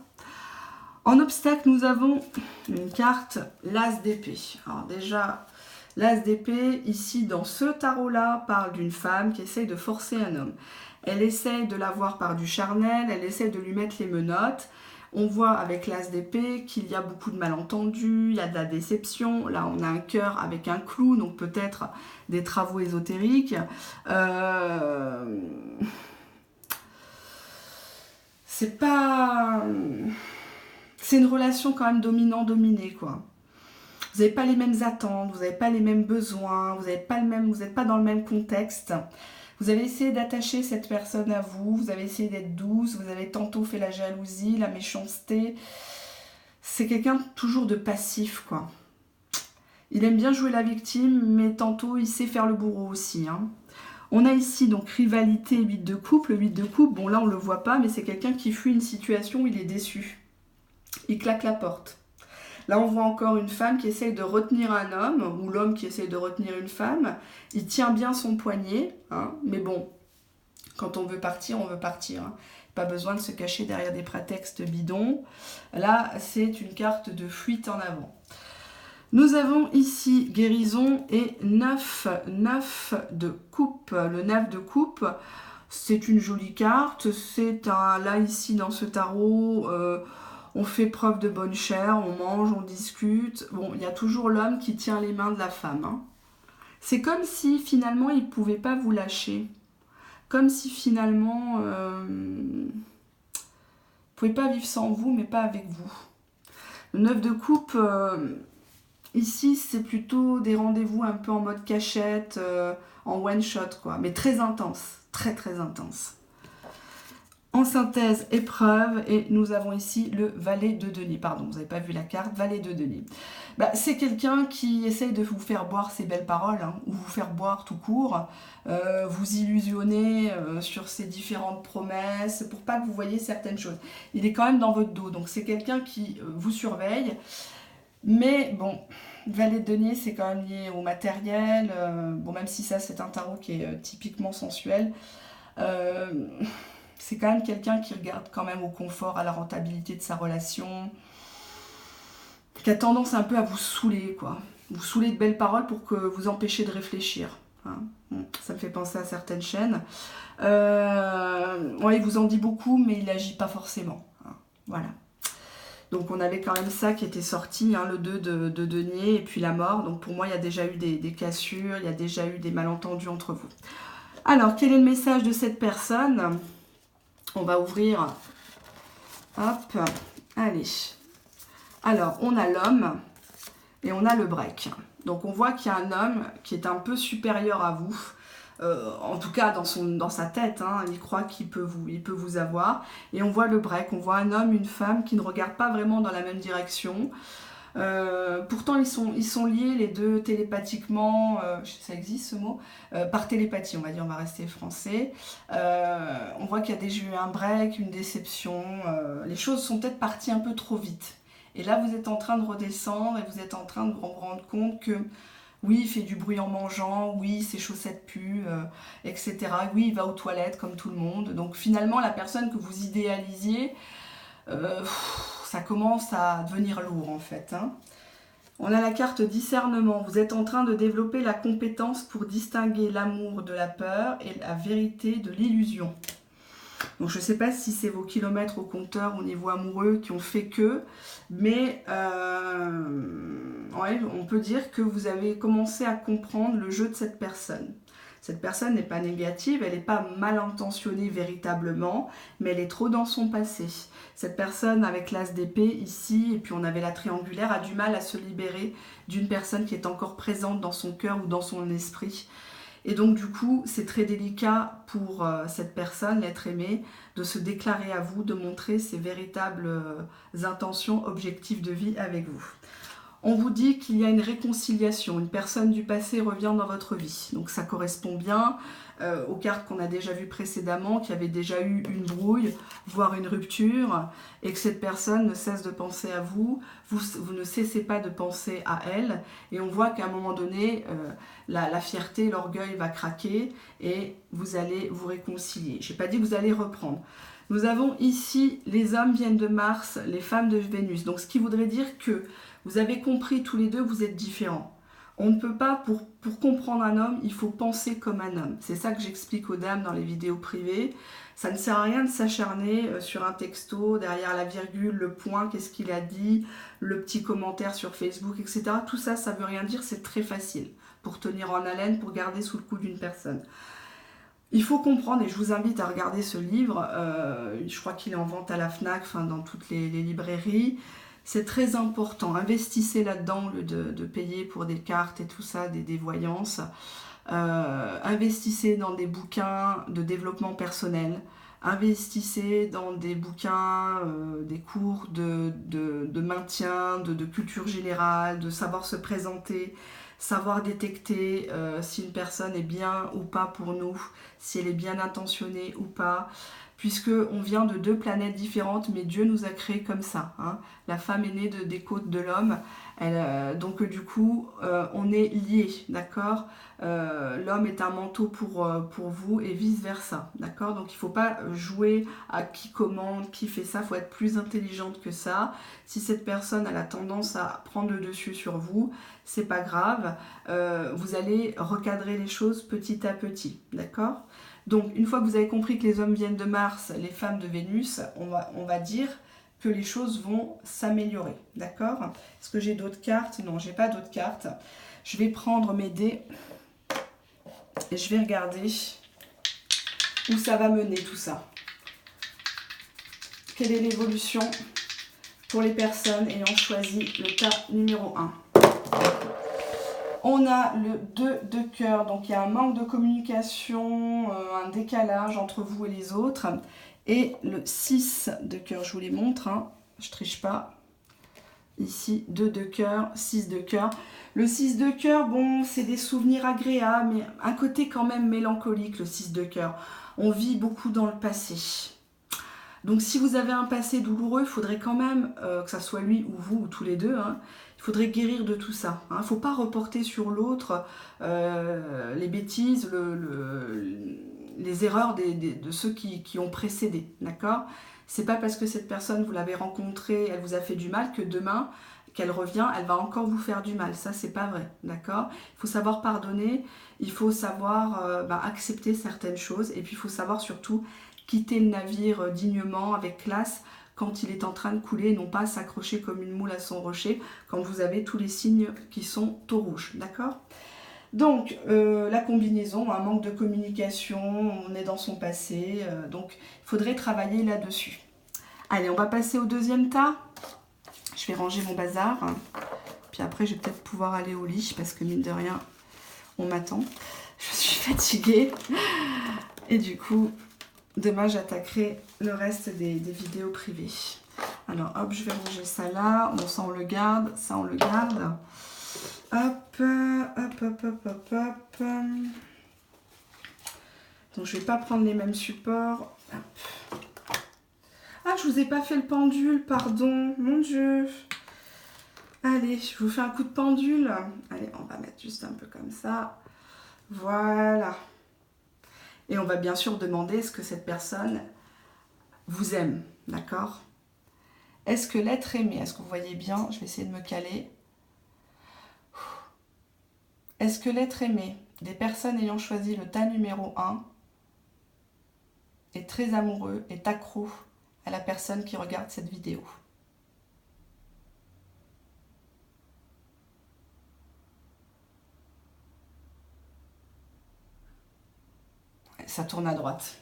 En obstacle, nous avons une carte, l'as d'épée. Alors déjà, l'as d'épée, ici, dans ce tarot-là, parle d'une femme qui essaye de forcer un homme. Elle essaye de l'avoir par du charnel, elle essaye de lui mettre les menottes. On voit avec l'as d'épée qu'il y a beaucoup de malentendus, il y a de la déception. Là, on a un cœur avec un clou, donc peut-être des travaux ésotériques. C'est pas... C'est une relation quand même dominant-dominé, quoi. Vous n'avez pas les mêmes attentes, vous n'avez pas les mêmes besoins, vous n'êtes pas dans le même contexte. Vous avez essayé d'attacher cette personne à vous, vous avez essayé d'être douce, vous avez tantôt fait la jalousie, la méchanceté. C'est quelqu'un toujours de passif, quoi. Il aime bien jouer la victime, mais tantôt il sait faire le bourreau aussi, hein. On a ici donc rivalité 8 de coupe. Le 8 de coupe, bon là on ne le voit pas, mais c'est quelqu'un qui fuit une situation où il est déçu. Il claque la porte. Là, on voit encore une femme qui essaye de retenir un homme, ou l'homme qui essaye de retenir une femme. Il tient bien son poignet, hein, mais bon, quand on veut partir, on veut partir. Hein. Pas besoin de se cacher derrière des prétextes bidons. Là, c'est une carte de fuite en avant. Nous avons ici guérison et 9 de coupe. Le 9 de coupe, c'est une jolie carte. C'est un, là, ici, dans ce tarot... on fait preuve de bonne chair, on mange, on discute. Bon, il y a toujours l'homme qui tient les mains de la femme. Hein. C'est comme si finalement il ne pouvait pas vous lâcher. Comme si finalement il ne pouvait pas vivre sans vous, mais pas avec vous. Le 9 de coupe, ici c'est plutôt des rendez-vous un peu en mode cachette, en one shot quoi. Mais très intense, très très intense. En synthèse, épreuve, et nous avons ici le valet de denier. Pardon, vous n'avez pas vu la carte, valet de denier. Bah, c'est quelqu'un qui essaye de vous faire boire ses belles paroles, hein, ou vous faire boire tout court, vous illusionner sur ses différentes promesses, pour pas que vous voyez certaines choses. Il est quand même dans votre dos, donc c'est quelqu'un qui vous surveille, mais bon, valet de denier, c'est quand même lié au matériel, bon, même si ça c'est un tarot qui est typiquement sensuel, c'est quand même quelqu'un qui regarde quand même au confort, à la rentabilité de sa relation, qui a tendance un peu à vous saouler, quoi. Vous saouler de belles paroles pour que vous empêchiez de réfléchir. Hein. Ça me fait penser à certaines chaînes. Ouais, il vous en dit beaucoup, mais il n'agit pas forcément. Hein. Voilà. Donc on avait quand même ça qui était sorti, hein, le 2 de denier, et puis la mort. Donc pour moi, il y a déjà eu des cassures, il y a déjà eu des malentendus entre vous. Alors, quel est le message de cette personne ? On va ouvrir. Hop. Allez. Alors, on a l'homme et on a le break. Donc, on voit qu'il y a un homme qui est un peu supérieur à vous. En tout cas, dans sa tête, hein, il croit qu'il peut vous avoir. Et on voit le break. On voit un homme, une femme qui ne regardent pas vraiment dans la même direction. Pourtant, ils sont liés les deux télépathiquement, ça existe ce mot, par télépathie, on va dire, on va rester français. On voit qu'il y a déjà eu un break, une déception, les choses sont peut-être parties un peu trop vite. Et là, vous êtes en train de redescendre et vous êtes en train de vous rendre compte que oui, il fait du bruit en mangeant, oui, ses chaussettes puent, etc. Oui, il va aux toilettes comme tout le monde. Donc finalement, la personne que vous idéalisiez, ça commence à devenir lourd en fait. Hein. On a la carte discernement. Vous êtes en train de développer la compétence pour distinguer l'amour de la peur et la vérité de l'illusion. Donc je ne sais pas si c'est vos kilomètres au compteur au niveau amoureux qui ont fait que, mais ouais, on peut dire que vous avez commencé à comprendre le jeu de cette personne. Cette personne n'est pas négative, elle n'est pas mal intentionnée véritablement, mais elle est trop dans son passé. Cette personne avec l'as d'épée ici, et puis on avait la triangulaire, a du mal à se libérer d'une personne qui est encore présente dans son cœur ou dans son esprit. Et donc du coup, c'est très délicat pour cette personne, l'être aimé, de se déclarer à vous, de montrer ses véritables intentions, objectifs de vie avec vous. On vous dit qu'il y a une réconciliation, une personne du passé revient dans votre vie. Donc ça correspond bien aux cartes qu'on a déjà vues précédemment, qui avaient déjà eu une brouille, voire une rupture, et que cette personne ne cesse de penser à vous, vous ne cessez pas de penser à elle, et on voit qu'à un moment donné, la fierté, l'orgueil va craquer, et vous allez vous réconcilier. Je n'ai pas dit que vous allez reprendre. Nous avons ici, les hommes viennent de Mars, les femmes de Vénus. Donc ce qui voudrait dire que vous avez compris tous les deux, vous êtes différents. On ne peut pas, pour comprendre un homme, il faut penser comme un homme. C'est ça que j'explique aux dames dans les vidéos privées. Ça ne sert à rien de s'acharner sur un texto, derrière la virgule, le point, qu'est-ce qu'il a dit, le petit commentaire sur Facebook, etc. Tout ça, ça ne veut rien dire, c'est très facile pour tenir en haleine, pour garder sous le coup d'une personne. Il faut comprendre, et je vous invite à regarder ce livre, je crois qu'il est en vente à la FNAC, enfin, dans toutes les librairies. C'est très important, investissez là-dedans au lieu de payer pour des cartes et tout ça, des voyances. Investissez dans des bouquins de développement personnel, investissez dans des bouquins, des cours de maintien, de culture générale, de savoir se présenter, savoir détecter si une personne est bien ou pas pour nous, si elle est bien intentionnée ou pas, puisque on vient de deux planètes différentes, mais Dieu nous a créés comme ça. Hein. La femme est née des côtes de l'homme, donc du coup, on est liés, d'accord. L'homme est un manteau pour vous et vice-versa, d'accord. Donc il ne faut pas jouer à qui commande, qui fait ça, il faut être plus intelligente que ça. Si cette personne a la tendance à prendre le dessus sur vous, c'est pas grave, vous allez recadrer les choses petit à petit, d'accord. Donc, une fois que vous avez compris que les hommes viennent de Mars, les femmes de Vénus, on va dire que les choses vont s'améliorer, d'accord. Est-ce que j'ai d'autres cartes? Non, j'ai pas d'autres cartes. Je vais prendre mes dés et je vais regarder où ça va mener tout ça. Quelle est l'évolution pour les personnes ayant choisi le tas numéro 1? On a le 2 de cœur, donc il y a un manque de communication, un décalage entre vous et les autres. Et le 6 de cœur, je vous les montre, hein, je triche pas. Ici, 2 de cœur, 6 de cœur. Le 6 de cœur, bon, c'est des souvenirs agréables, mais un côté quand même mélancolique, le 6 de cœur. On vit beaucoup dans le passé. Donc si vous avez un passé douloureux, il faudrait quand même, que ça soit lui ou vous, ou tous les deux, hein, il faudrait guérir de tout ça. Il ne faut pas reporter sur l'autre les bêtises, les erreurs de ceux qui ont précédé, d'accord? C'est pas parce que cette personne, vous l'avez rencontrée, elle vous a fait du mal, que demain, qu'elle revient, elle va encore vous faire du mal. Ça, c'est pas vrai, d'accord? Il faut savoir pardonner, il faut savoir accepter certaines choses, et puis il faut savoir surtout quitter le navire dignement, avec classe, quand il est en train de couler, non pas s'accrocher comme une moule à son rocher, quand vous avez tous les signes qui sont au rouge, d'accord? Donc, la combinaison, un manque de communication, on est dans son passé, donc il faudrait travailler là-dessus. Allez, on va passer au deuxième tas. Je vais ranger mon bazar, puis après je vais peut-être pouvoir aller au lit, parce que mine de rien, on m'attend. Je suis fatiguée, et du coup, demain j'attaquerai le reste des vidéos privées. Alors hop, je vais ranger ça là, bon ça on le garde, ça on le garde. Hop, hop, hop, hop, hop, hop. Donc je vais pas prendre les mêmes supports. Hop. Ah, je vous ai pas fait le pendule, pardon, mon Dieu. Allez, je vous fais un coup de pendule. Allez, on va mettre juste un peu comme ça. Voilà. Et on va bien sûr demander est-ce que cette personne vous aime, d'accord? Est-ce que l'être aimé, est-ce que vous voyez bien? Je vais essayer de me caler. Est-ce que l'être aimé des personnes ayant choisi le tas numéro 1 est très amoureux, est accro à la personne qui regarde cette vidéo? Ça tourne à droite.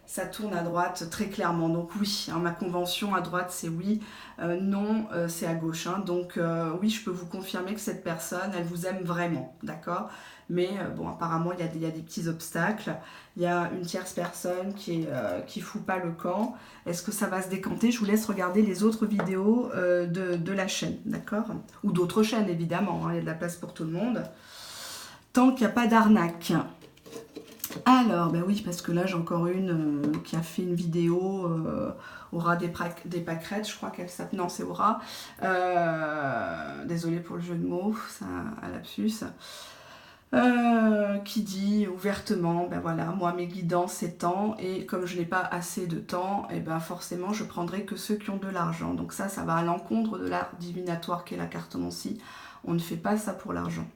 Ça tourne à droite très clairement. Donc oui, hein, ma convention à droite c'est oui, non c'est à gauche. Hein. Donc oui, je peux vous confirmer que cette personne, elle vous aime vraiment, d'accord? Mais bon, apparemment il y a des petits obstacles. Il y a une tierce personne qui fout pas le camp. Est-ce que ça va se décanter? Je vous laisse regarder les autres vidéos de la chaîne, d'accord? Ou d'autres chaînes évidemment, hein, il y a de la place pour tout le monde. Tant qu'il n'y a pas d'arnaque. Alors, ben oui, parce que là, j'ai encore une qui a fait une vidéo, Aura des pâquerettes, je crois qu'elle s'appelle... Non, c'est Aura. Désolée pour le jeu de mots, c'est un lapsus. Qui dit ouvertement, ben voilà, moi, mes guidants, c'est temps, et comme je n'ai pas assez de temps, et ben forcément, je prendrai que ceux qui ont de l'argent. Donc ça va à l'encontre de l'art divinatoire qu'est la cartomancie. On ne fait pas ça pour l'argent.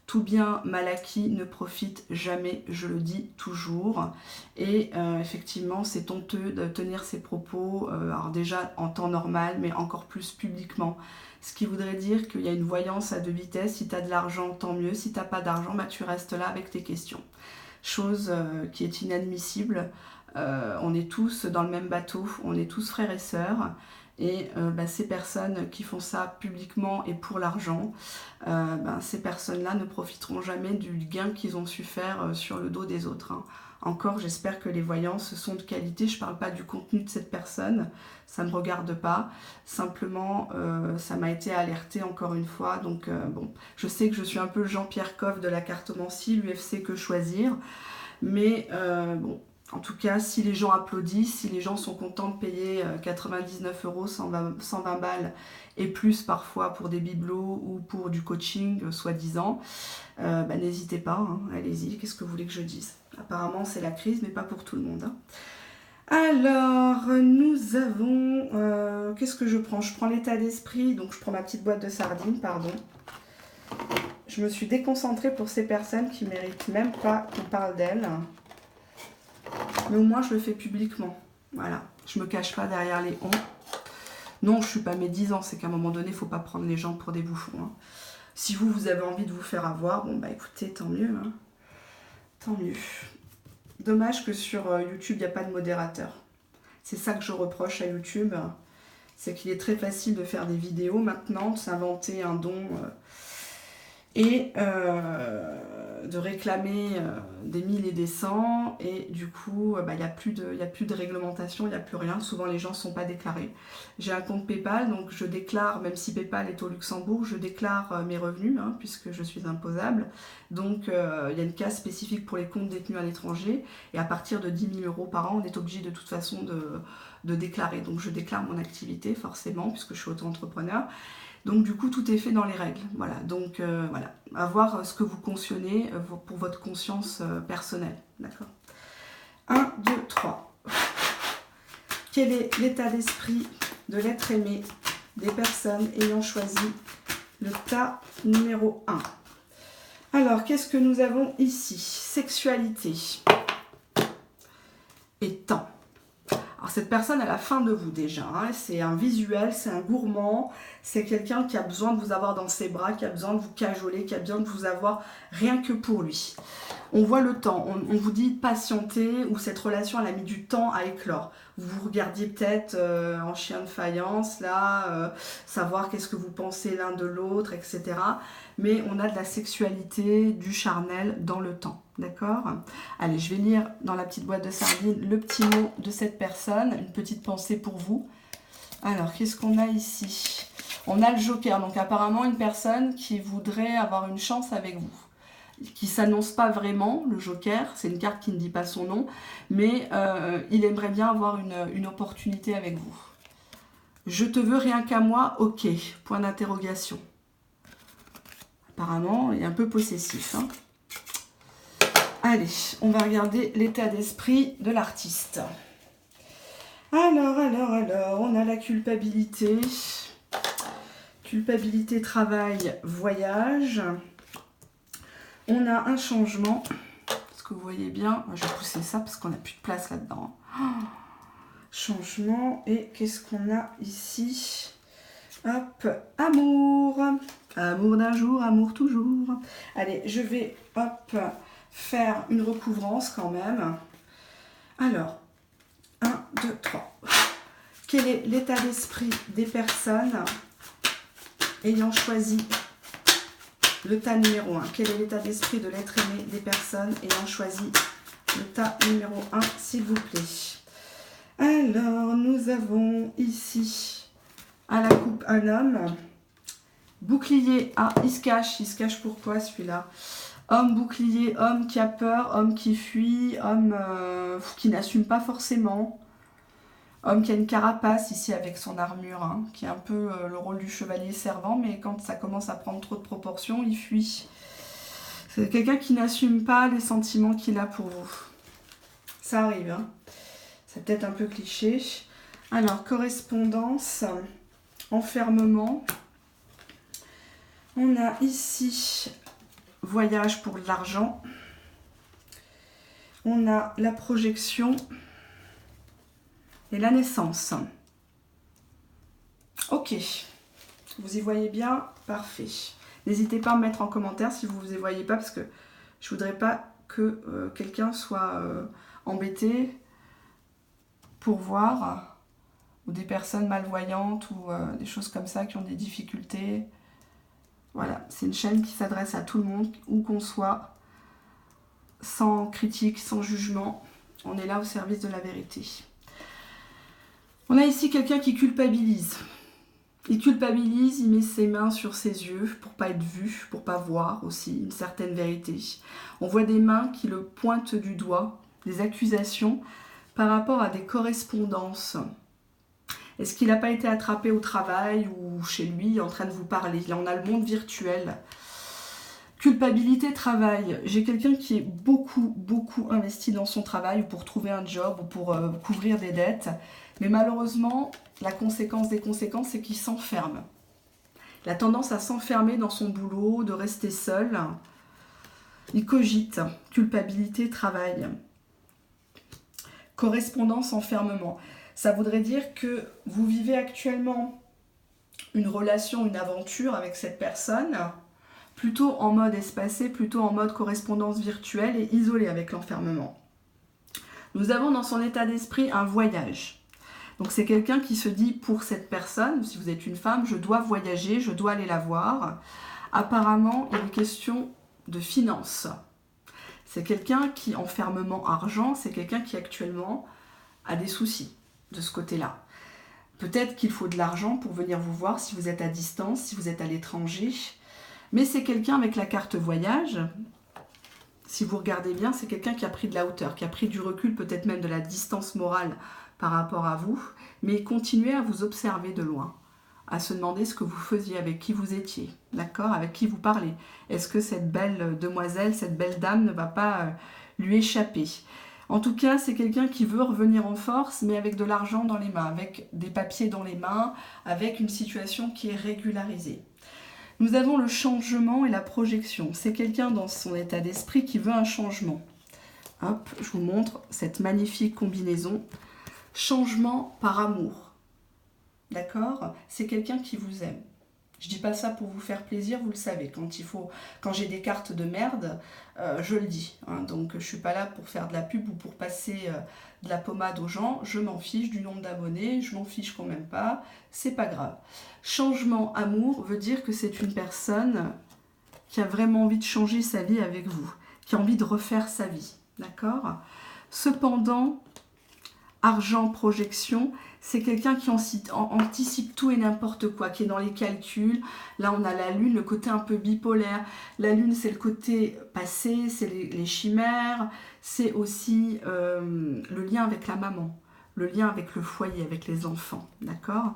Tout bien mal acquis ne profite jamais, je le dis toujours. Et effectivement, c'est honteux de tenir ces propos, alors déjà en temps normal, mais encore plus publiquement. Ce qui voudrait dire qu'il y a une voyance à deux vitesses. Si tu as de l'argent, tant mieux. Si tu n'as pas d'argent, bah, tu restes là avec tes questions. Chose qui est inadmissible. On est tous dans le même bateau, on est tous frères et sœurs. Et ces personnes qui font ça publiquement et pour l'argent, ces personnes-là ne profiteront jamais du gain qu'ils ont su faire sur le dos des autres. Hein. Encore, j'espère que les voyances sont de qualité. Je ne parle pas du contenu de cette personne, ça ne me regarde pas. Simplement, ça m'a été alerté encore une fois. Donc, bon, je sais que je suis un peu Jean-Pierre Coff de la cartomancie, l'UFC que choisir. Mais bon... En tout cas, si les gens applaudissent, si les gens sont contents de payer 99 €, 120 balles et plus parfois pour des bibelots ou pour du coaching, soi-disant, n'hésitez pas, hein, allez-y, qu'est-ce que vous voulez que je dise? Apparemment, c'est la crise, mais pas pour tout le monde. Hein. Alors, nous avons... qu'est-ce que je prends? Je prends l'état d'esprit, donc je prends ma petite boîte de sardines, pardon. Je me suis déconcentrée pour ces personnes qui ne méritent même pas qu'on parle d'elles. Mais au moins, je le fais publiquement. Voilà. Je me cache pas derrière les on. Non, je suis pas médisant. C'est qu'à un moment donné, il ne faut pas prendre les gens pour des bouffons. Hein. Si vous avez envie de vous faire avoir, bon, bah écoutez, tant mieux. Hein. Tant mieux. Dommage que sur YouTube, il n'y a pas de modérateur. C'est ça que je reproche à YouTube. C'est qu'il est très facile de faire des vidéos maintenant, de s'inventer un don. et de réclamer des 1000 et des 100, et du coup il n'y a plus de réglementation, il n'y a plus rien, souvent les gens ne sont pas déclarés. J'ai un compte PayPal, donc je déclare, même si PayPal est au Luxembourg, je déclare mes revenus, hein, puisque je suis imposable, donc il y a une case spécifique pour les comptes détenus à l'étranger, et à partir de 10 000 € par an, on est obligé de toute façon de déclarer, donc je déclare mon activité forcément, puisque je suis auto-entrepreneur. Donc du coup, tout est fait dans les règles. Voilà, donc voilà, à voir ce que vous cautionnez pour votre conscience personnelle. D'accord. 1, 2, 3. Quel est l'état d'esprit de l'être aimé des personnes ayant choisi le tas numéro 1? Alors, qu'est-ce que nous avons ici? Sexualité et temps. Alors cette personne, elle a faim de vous déjà, hein. C'est un visuel, c'est un gourmand, c'est quelqu'un qui a besoin de vous avoir dans ses bras, qui a besoin de vous cajoler, qui a besoin de vous avoir rien que pour lui. On voit le temps, on vous dit patienter, ou cette relation elle a mis du temps à éclore. Vous vous regardiez peut-être en chien de faïence, là, savoir qu'est-ce que vous pensez l'un de l'autre, etc. Mais on a de la sexualité, du charnel dans le temps. D'accord? Allez, je vais lire dans la petite boîte de sardines le petit mot de cette personne, une petite pensée pour vous. Alors, qu'est-ce qu'on a ici? On a le joker, donc apparemment une personne qui voudrait avoir une chance avec vous, qui ne s'annonce pas vraiment, le joker, c'est une carte qui ne dit pas son nom, mais il aimerait bien avoir une opportunité avec vous. Je te veux rien qu'à moi, ok, point d'interrogation. Apparemment, il est un peu possessif, hein. Allez, on va regarder l'état d'esprit de l'artiste. Alors, on a la culpabilité. Culpabilité, travail, voyage. On a un changement. Est-ce que vous voyez bien? Je vais pousser ça parce qu'on n'a plus de place là-dedans. Changement. Et qu'est-ce qu'on a ici? Hop, amour. Amour d'un jour, amour toujours. Allez, je vais, hop, faire une recouvrance quand même. Alors, 1, 2, 3. Quel est l'état d'esprit des personnes ayant choisi le tas numéro 1? Quel est l'état d'esprit de l'être aimé des personnes ayant choisi le tas numéro 1, s'il vous plaît? Alors, nous avons ici, à la coupe, un homme. Bouclier, ah, il se cache pourquoi celui-là? Homme bouclier, homme qui a peur, homme qui fuit, homme qui n'assume pas forcément. Homme qui a une carapace ici avec son armure, hein, qui est un peu le rôle du chevalier servant, mais quand ça commence à prendre trop de proportions, il fuit. C'est quelqu'un qui n'assume pas les sentiments qu'il a pour vous. Ça arrive, hein. C'est peut-être un peu cliché. Alors, correspondance, enfermement. On a ici voyage pour de l'argent. On a la projection et la naissance. Ok, vous y voyez bien? Parfait. N'hésitez pas à me mettre en commentaire si vous y voyez pas, parce que je voudrais pas que quelqu'un soit embêté pour voir, ou des personnes malvoyantes ou des choses comme ça qui ont des difficultés. Voilà, c'est une chaîne qui s'adresse à tout le monde, où qu'on soit, sans critique, sans jugement. On est là au service de la vérité. On a ici quelqu'un qui culpabilise. Il culpabilise, il met ses mains sur ses yeux pour pas être vu, pour pas voir aussi une certaine vérité. On voit des mains qui le pointent du doigt, des accusations par rapport à des correspondances. Est-ce qu'il n'a pas été attrapé au travail ou chez lui en train de vous parler? Là, on a le monde virtuel. Culpabilité, travail. J'ai quelqu'un qui est beaucoup investi dans son travail, ou pour trouver un job, ou pour couvrir des dettes. Mais malheureusement, la conséquence des conséquences, c'est qu'il s'enferme. Il a tendance à s'enfermer dans son boulot, de rester seul. Il cogite. Culpabilité, travail. Correspondance, enfermement. Ça voudrait dire que vous vivez actuellement une relation, une aventure avec cette personne, plutôt en mode espacé, plutôt en mode correspondance virtuelle et isolé avec l'enfermement. Nous avons dans son état d'esprit un voyage. Donc c'est quelqu'un qui se dit pour cette personne, si vous êtes une femme, je dois voyager, je dois aller la voir. Apparemment, il est question de finances. C'est quelqu'un qui, enfermement argent, c'est quelqu'un qui actuellement a des soucis de ce côté-là. Peut-être qu'il faut de l'argent pour venir vous voir si vous êtes à distance, si vous êtes à l'étranger. Mais c'est quelqu'un avec la carte voyage. Si vous regardez bien, c'est quelqu'un qui a pris de la hauteur, qui a pris du recul, peut-être même de la distance morale par rapport à vous, mais continuez à vous observer de loin, à se demander ce que vous faisiez, avec qui vous étiez, d'accord, avec qui vous parlez. Est-ce que cette belle demoiselle, cette belle dame ne va pas lui échapper? En tout cas, c'est quelqu'un qui veut revenir en force, mais avec de l'argent dans les mains, avec des papiers dans les mains, avec une situation qui est régularisée. Nous avons le changement et la projection. C'est quelqu'un dans son état d'esprit qui veut un changement. Hop, je vous montre cette magnifique combinaison. Changement par amour. D'accord? C'est quelqu'un qui vous aime. Je dis pas ça pour vous faire plaisir, vous le savez. Quand j'ai des cartes de merde, je le dis. Hein. Donc je suis pas là pour faire de la pub ou pour passer de la pommade aux gens. Je m'en fiche du nombre d'abonnés, je m'en fiche quand même pas. C'est pas grave. Changement amour veut dire que c'est une personne qui a vraiment envie de changer sa vie avec vous, qui a envie de refaire sa vie. D'accord? Cependant, argent, projection, c'est quelqu'un qui anticipe tout et n'importe quoi, qui est dans les calculs. Là, on a la lune, le côté un peu bipolaire. La lune, c'est le côté passé, c'est les chimères, c'est aussi le lien avec la maman, le lien avec le foyer, avec les enfants, d'accord?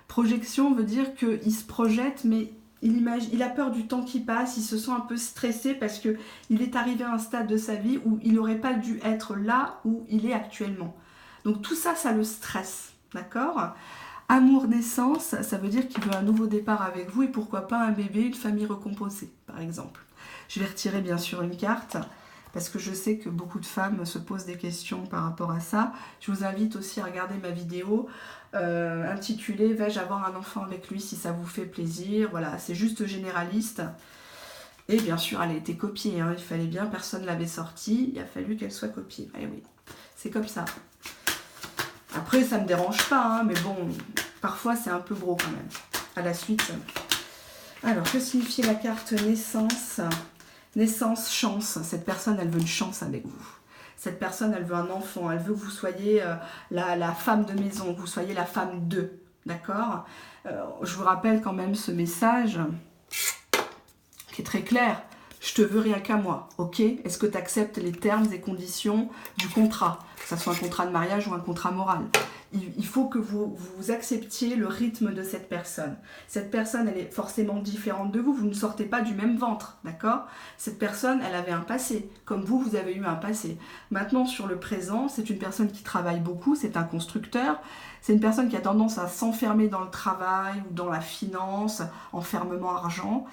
Projection veut dire qu'il se projette, mais il a peur du temps qui passe, il se sent un peu stressé parce qu'il est arrivé à un stade de sa vie où il n'aurait pas dû être là où il est actuellement. Donc tout ça, ça le stresse, d'accord? Amour naissance, ça veut dire qu'il veut un nouveau départ avec vous et pourquoi pas un bébé, une famille recomposée, par exemple. Je vais retirer bien sûr une carte parce que je sais que beaucoup de femmes se posent des questions par rapport à ça. Je vous invite aussi à regarder ma vidéo intitulée « Vais-je avoir un enfant avec lui si ça vous fait plaisir ?» Voilà, c'est juste généraliste. Et bien sûr, elle a été copiée, hein. Il fallait bien, personne ne l'avait sortie, il a fallu qu'elle soit copiée. Eh oui, c'est comme ça. Après, ça ne me dérange pas, hein, mais bon, parfois c'est un peu gros quand même. À la suite. Alors, que signifie la carte naissance? Naissance, chance. Cette personne, elle veut une chance avec vous. Cette personne, elle veut un enfant. Elle veut que vous soyez la femme de maison, que vous soyez la femme d'eux. D'accord? Je vous rappelle quand même ce message qui est très clair. Je te veux rien qu'à moi, ok? Est-ce que tu acceptes les termes et conditions du contrat? Que ce soit un contrat de mariage ou un contrat moral. Il faut que vous acceptiez le rythme de cette personne. Cette personne, elle est forcément différente de vous. Vous ne sortez pas du même ventre, d'accord? Cette personne, elle avait un passé, comme vous avez eu un passé. Maintenant, sur le présent, c'est une personne qui travaille beaucoup, c'est un constructeur. C'est une personne qui a tendance à s'enfermer dans le travail ou dans la finance, enfermement argent,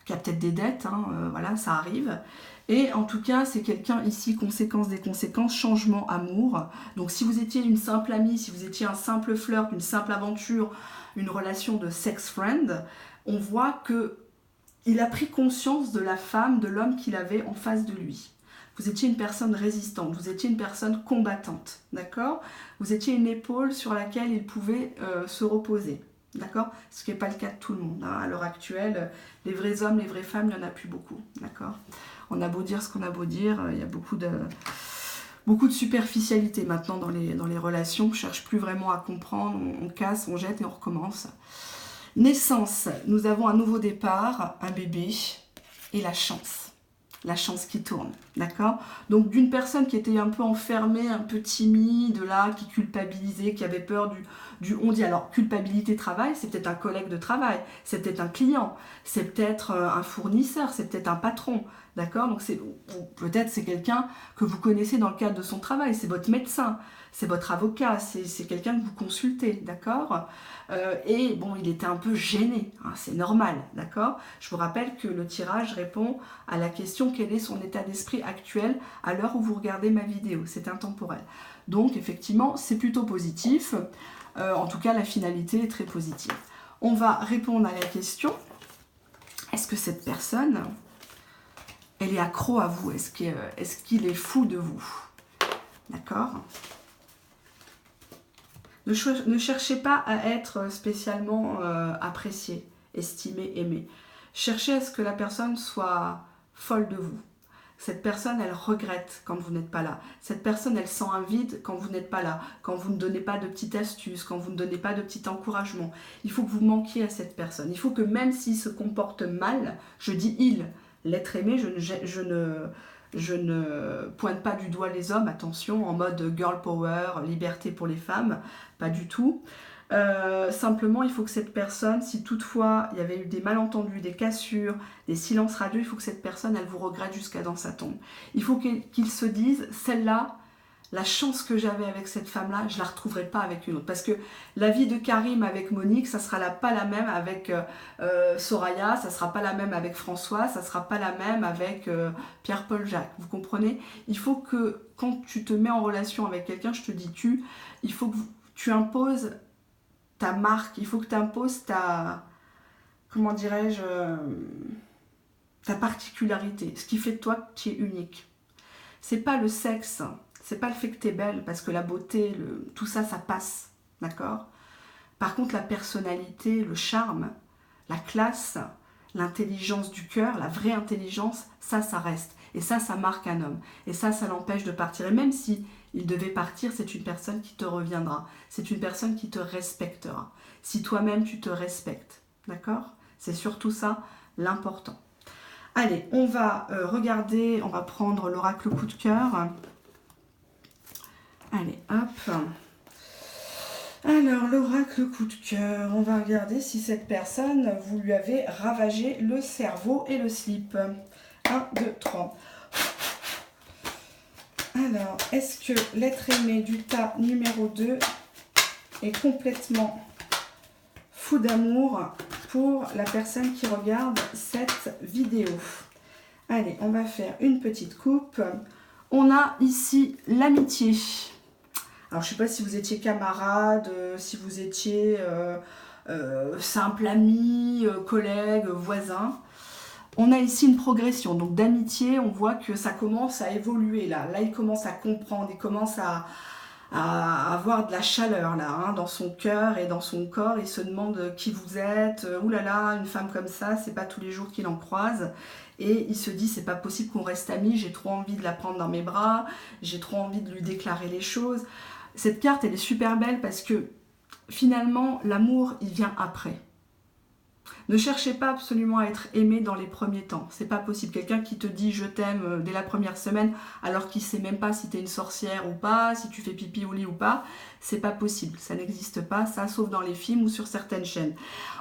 qui a peut-être des dettes, hein, voilà, ça arrive. Et en tout cas, c'est quelqu'un ici, conséquence des conséquences, changement, amour. Donc si vous étiez une simple amie, si vous étiez un simple flirt, une simple aventure, une relation de sex friend, on voit que il a pris conscience de la femme, de l'homme qu'il avait en face de lui. Vous étiez une personne résistante, vous étiez une personne combattante, d'accord? Vous étiez une épaule sur laquelle il pouvait se reposer. D'accord? Ce qui n'est pas le cas de tout le monde. Hein. À l'heure actuelle, les vrais hommes, les vraies femmes, il n'y en a plus beaucoup. D'accord? On a beau dire ce qu'on a beau dire, il y a beaucoup de superficialité maintenant dans les relations. On ne cherche plus vraiment à comprendre, on casse, on jette et on recommence. Naissance, nous avons un nouveau départ, un bébé et la chance. La chance qui tourne, d'accord? Donc d'une personne qui était un peu enfermée, un peu timide, là, qui culpabilisait, qui avait peur du on dit. Alors culpabilité travail, c'est peut-être un collègue de travail, c'est peut-être un client, c'est peut-être un fournisseur, c'est peut-être un patron, d'accord? Donc peut-être c'est quelqu'un que vous connaissez dans le cadre de son travail, c'est votre médecin, c'est votre avocat, c'est quelqu'un que vous consultez, d'accord? Et bon, il était un peu gêné, hein, c'est normal, d'accord? Je vous rappelle que le tirage répond à la question quel est son état d'esprit actuel à l'heure où vous regardez ma vidéo, c'est intemporel. Donc effectivement, c'est plutôt positif, en tout cas la finalité est très positive. On va répondre à la question, est-ce que cette personne, elle est accro à vous? Est-ce qu'il est fou de vous? D'accord? Ne cherchez pas à être spécialement apprécié, estimé, aimé. Cherchez à ce que la personne soit folle de vous. Cette personne, elle regrette quand vous n'êtes pas là. Cette personne, elle sent un vide quand vous n'êtes pas là. Quand vous ne donnez pas de petites astuces, quand vous ne donnez pas de petit encouragement. Il faut que vous manquiez à cette personne. Il faut que même s'il se comporte mal, je dis il, l'être aimé, je ne pointe pas du doigt les hommes, attention, en mode girl power, liberté pour les femmes, pas du tout. Simplement, il faut que cette personne, si toutefois il y avait eu des malentendus, des cassures, des silences radieux, il faut que cette personne, elle vous regrette jusqu'à dans sa tombe. Il faut qu'il se dise, celle-là, la chance que j'avais avec cette femme-là, je ne la retrouverai pas avec une autre. Parce que la vie de Karim avec Monique, ça ne sera pas la même avec Soraya, ça ne sera pas la même avec François, ça ne sera pas la même avec Pierre-Paul Jacques. Vous comprenez? Il faut que, quand tu te mets en relation avec quelqu'un, je te dis tu, il faut que tu imposes ta marque, il faut que tu imposes ta, comment dirais-je, ta particularité, ce qui fait de toi que tu es unique. C'est pas le sexe, c'est pas le fait que tu es belle, parce que la beauté, tout ça, ça passe, d'accord? Par contre, la personnalité, le charme, la classe, l'intelligence du cœur, la vraie intelligence, ça reste. Et ça marque un homme. Et ça l'empêche de partir. Et même si il devait partir, c'est une personne qui te reviendra. C'est une personne qui te respectera. Si toi-même, tu te respectes. D'accord? C'est surtout ça l'important. Allez, on va regarder, on va prendre l'oracle coup de cœur. Allez, hop. Alors, l'oracle coup de cœur, on va regarder si cette personne, vous lui avez ravagé le cerveau et le slip. 1, 2, 3. Alors, est-ce que l'être aimé du tas numéro 2 est complètement fou d'amour pour la personne qui regarde cette vidéo? Allez, on va faire une petite coupe. On a ici l'amitié. Alors, je ne sais pas si vous étiez camarade, si vous étiez simple ami, collègue, voisin. On a ici une progression, donc d'amitié, on voit que ça commence à évoluer là. Là, il commence à comprendre, il commence à avoir de la chaleur là, hein, dans son cœur et dans son corps. Il se demande qui vous êtes. Ouh là là, une femme comme ça, c'est pas tous les jours qu'il en croise. Et il se dit, c'est pas possible qu'on reste amis, j'ai trop envie de la prendre dans mes bras, j'ai trop envie de lui déclarer les choses. Cette carte, elle est super belle parce que finalement, l'amour, il vient après. Ne cherchez pas absolument à être aimé dans les premiers temps. C'est pas possible. Quelqu'un qui te dit je t'aime dès la première semaine alors qu'il sait même pas si tu es une sorcière ou pas, si tu fais pipi au lit ou pas, c'est pas possible. Ça n'existe pas, ça, sauf dans les films ou sur certaines chaînes.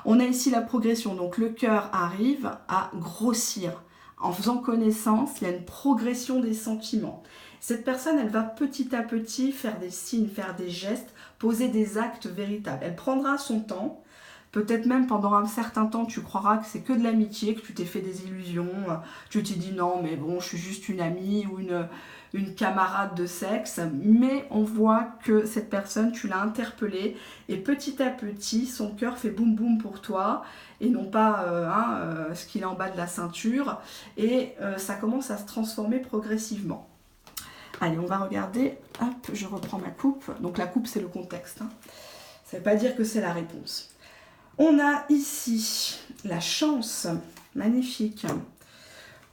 On a ici la progression. Donc le cœur arrive à grossir. En faisant connaissance, il y a une progression des sentiments. Cette personne, elle va petit à petit faire des signes, faire des gestes, poser des actes véritables. Elle prendra son temps. Peut-être même pendant un certain temps, tu croiras que c'est que de l'amitié, que tu t'es fait des illusions, tu t'es dit non, mais bon, je suis juste une amie ou une camarade de sexe. Mais on voit que cette personne, tu l'as interpellée et petit à petit, son cœur fait boum boum pour toi et non pas ce qu'il est en bas de la ceinture. Et ça commence à se transformer progressivement. Allez, on va regarder. Hop, je reprends ma coupe. Donc la coupe, c'est le contexte. Hein. Ça ne veut pas dire que c'est la réponse. On a ici la chance, magnifique.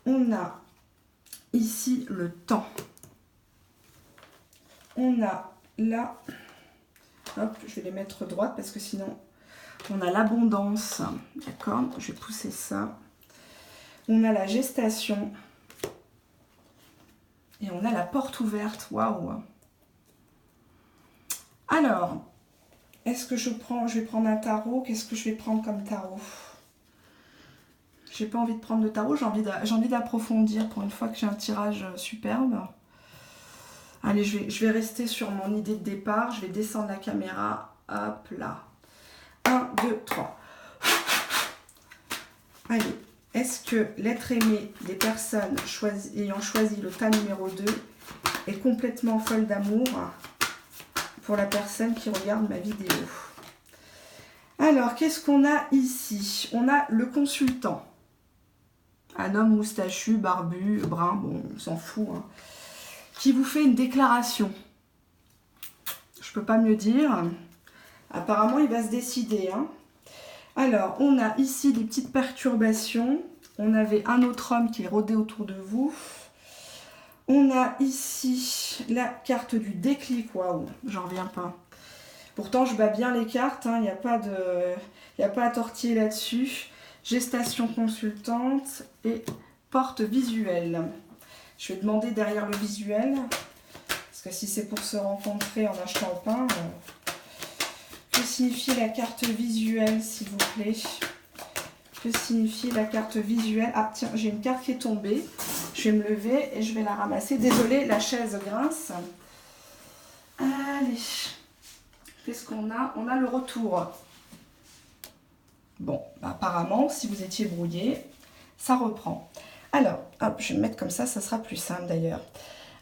On a ici le temps. On a là, hop, je vais les mettre droites parce que sinon, on a l'abondance. D'accord, je vais pousser ça. On a la gestation. Et on a la porte ouverte. Waouh! Alors, est-ce que je vais prendre un tarot? Qu'est-ce que je vais prendre comme tarot? J'ai pas envie de prendre de tarot, j'ai envie d'approfondir pour une fois que j'ai un tirage superbe. Allez, je vais rester sur mon idée de départ. Je vais descendre la caméra. Hop là. 1, 2, 3. Allez, est-ce que l'être aimé des personnes ayant choisi le tas numéro 2 est complètement folle d'amour pour la personne qui regarde ma vidéo? Alors, qu'est-ce qu'on a ici? On a le consultant. Un homme moustachu, barbu, brun, bon, on s'en fout, hein, qui vous fait une déclaration. Je peux pas mieux dire. Apparemment, il va se décider. Hein. Alors, on a ici des petites perturbations. On avait un autre homme qui est rôdé autour de vous. On a ici la carte du déclic. Waouh, j'en reviens pas. Pourtant, je bats bien les cartes. Il n'y a pas à tortiller là-dessus. Gestation consultante et porte visuelle. Je vais demander derrière le visuel. Parce que si c'est pour se rencontrer en achetant le pain... Que signifie la carte visuelle, s'il vous plaît? Que signifie la carte visuelle? Ah, tiens, j'ai une carte qui est tombée. Je vais me lever et je vais la ramasser. Désolée, la chaise grince. Allez. Qu'est-ce qu'on a? On a le retour. Bon, bah, apparemment, si vous étiez brouillé, ça reprend. Alors, hop, je vais me mettre comme ça sera plus simple d'ailleurs.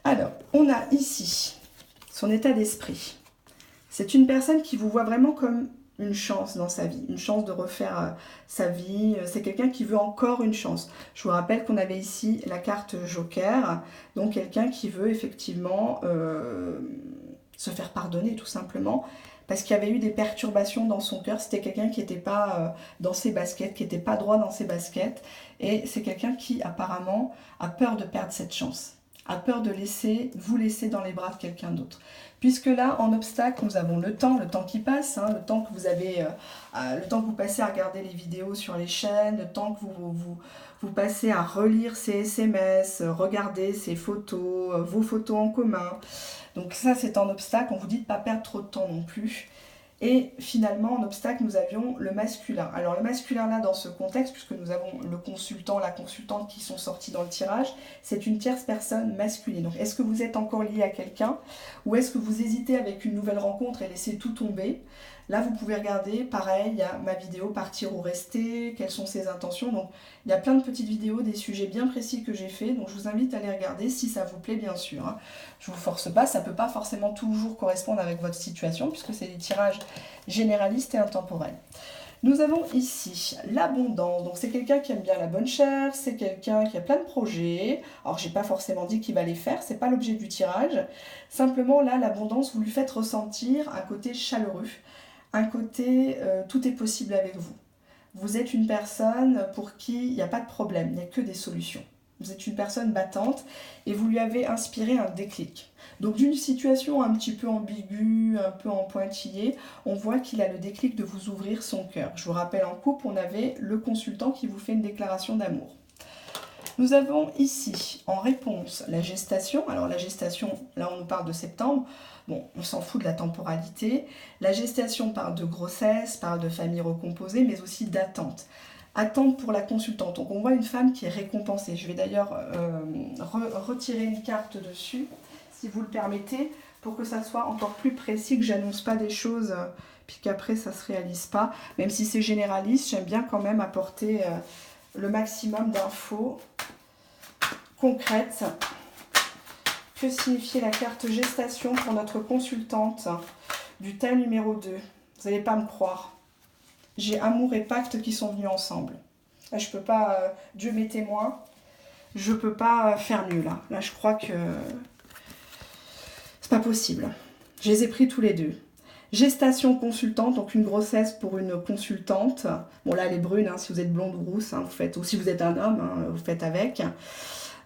Alors, on a ici son état d'esprit. C'est une personne qui vous voit vraiment comme une chance dans sa vie, une chance de refaire sa vie. C'est quelqu'un qui veut encore une chance. Je vous rappelle qu'on avait ici la carte Joker, donc quelqu'un qui veut effectivement se faire pardonner tout simplement, parce qu'il y avait eu des perturbations dans son cœur. C'était quelqu'un qui n'était pas dans ses baskets, qui n'était pas droit dans ses baskets, et c'est quelqu'un qui apparemment a peur de perdre cette chance, a peur de vous laisser dans les bras de quelqu'un d'autre. Puisque là, en obstacle, nous avons le temps qui passe, le temps que vous avez, le temps que vous passez à regarder les vidéos sur les chaînes, le temps que vous passez à relire ces SMS, regarder ces photos, vos photos en commun. Donc ça, c'est en obstacle. On vous dit de ne pas perdre trop de temps non plus. Et finalement, en obstacle, nous avions le masculin. Alors le masculin là, dans ce contexte, puisque nous avons le consultant, la consultante qui sont sortis dans le tirage, c'est une tierce personne masculine. Donc est-ce que vous êtes encore lié à quelqu'un, ou est-ce que vous hésitez avec une nouvelle rencontre et laissez tout tomber? Là, vous pouvez regarder, pareil, il y a ma vidéo partir ou rester, quelles sont ses intentions. Donc il y a plein de petites vidéos, des sujets bien précis que j'ai fait, donc je vous invite à les regarder si ça vous plaît, bien sûr. Je ne vous force pas, ça ne peut pas forcément toujours correspondre avec votre situation, puisque c'est des tirages généralistes et intemporels. Nous avons ici l'abondance, donc c'est quelqu'un qui aime bien la bonne chair, c'est quelqu'un qui a plein de projets. Alors j'ai pas forcément dit qu'il va les faire, c'est pas l'objet du tirage. Simplement là, l'abondance, vous lui faites ressentir un côté chaleureux, un côté tout est possible avec vous. Vous êtes une personne pour qui il n'y a pas de problème, il n'y a que des solutions. Vous êtes une personne battante et vous lui avez inspiré un déclic. Donc d'une situation un petit peu ambiguë, un peu en pointillé, on voit qu'il a le déclic de vous ouvrir son cœur. Je vous rappelle, en couple, on avait le consultant qui vous fait une déclaration d'amour. Nous avons ici, en réponse, la gestation. Alors la gestation, là on nous parle de septembre. Bon, on s'en fout de la temporalité. La gestation parle de grossesse, parle de famille recomposée, mais aussi d'attente. Attente pour la consultante. Donc on voit une femme qui est récompensée. Je vais d'ailleurs retirer une carte dessus, si vous le permettez, pour que ça soit encore plus précis, que j'annonce pas des choses, puis qu'après ça se réalise pas. Même si c'est généraliste, j'aime bien quand même apporter le maximum d'infos concrètes. Que signifie la carte gestation pour notre consultante du tas numéro 2? Vous n'allez pas me croire. J'ai amour et pacte qui sont venus ensemble. Là, je peux pas, Dieu m'est témoin, je peux pas faire mieux là. Là, je crois que c'est pas possible. Je les ai pris tous les deux. Gestation consultante, donc une grossesse pour une consultante. Bon là, elle est brune, si vous êtes blonde ou rousse, vous faites, ou si vous êtes un homme, vous faites avec.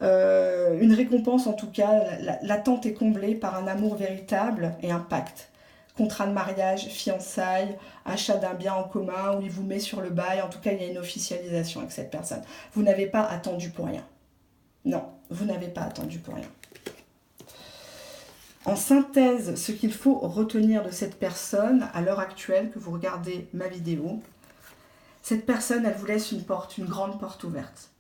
Une récompense en tout cas, l'attente est comblée par un amour véritable et un pacte. Contrat de mariage, fiançailles, achat d'un bien en commun, où il vous met sur le bail. En tout cas, il y a une officialisation avec cette personne. Vous n'avez pas attendu pour rien. Non, vous n'avez pas attendu pour rien. En synthèse, ce qu'il faut retenir de cette personne, à l'heure actuelle, que vous regardez ma vidéo, cette personne, elle vous laisse une grande porte ouverte.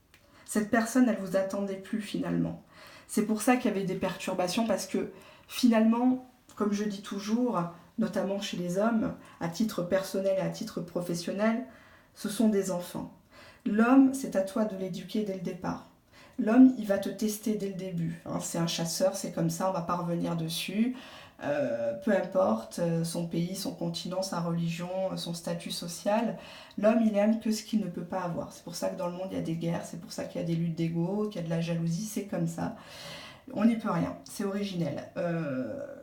Cette personne, elle ne vous attendait plus finalement. C'est pour ça qu'il y avait des perturbations, parce que finalement, comme je dis toujours, notamment chez les hommes, à titre personnel et à titre professionnel, ce sont des enfants. L'homme, c'est à toi de l'éduquer dès le départ. L'homme, il va te tester dès le début. C'est un chasseur, c'est comme ça, on ne va pas revenir dessus. Peu importe son pays, son continent, sa religion, son statut social, l'homme, il aime que ce qu'il ne peut pas avoir. C'est pour ça que dans le monde, il y a des guerres, c'est pour ça qu'il y a des luttes d'ego, qu'il y a de la jalousie, c'est comme ça. On n'y peut rien, c'est originel.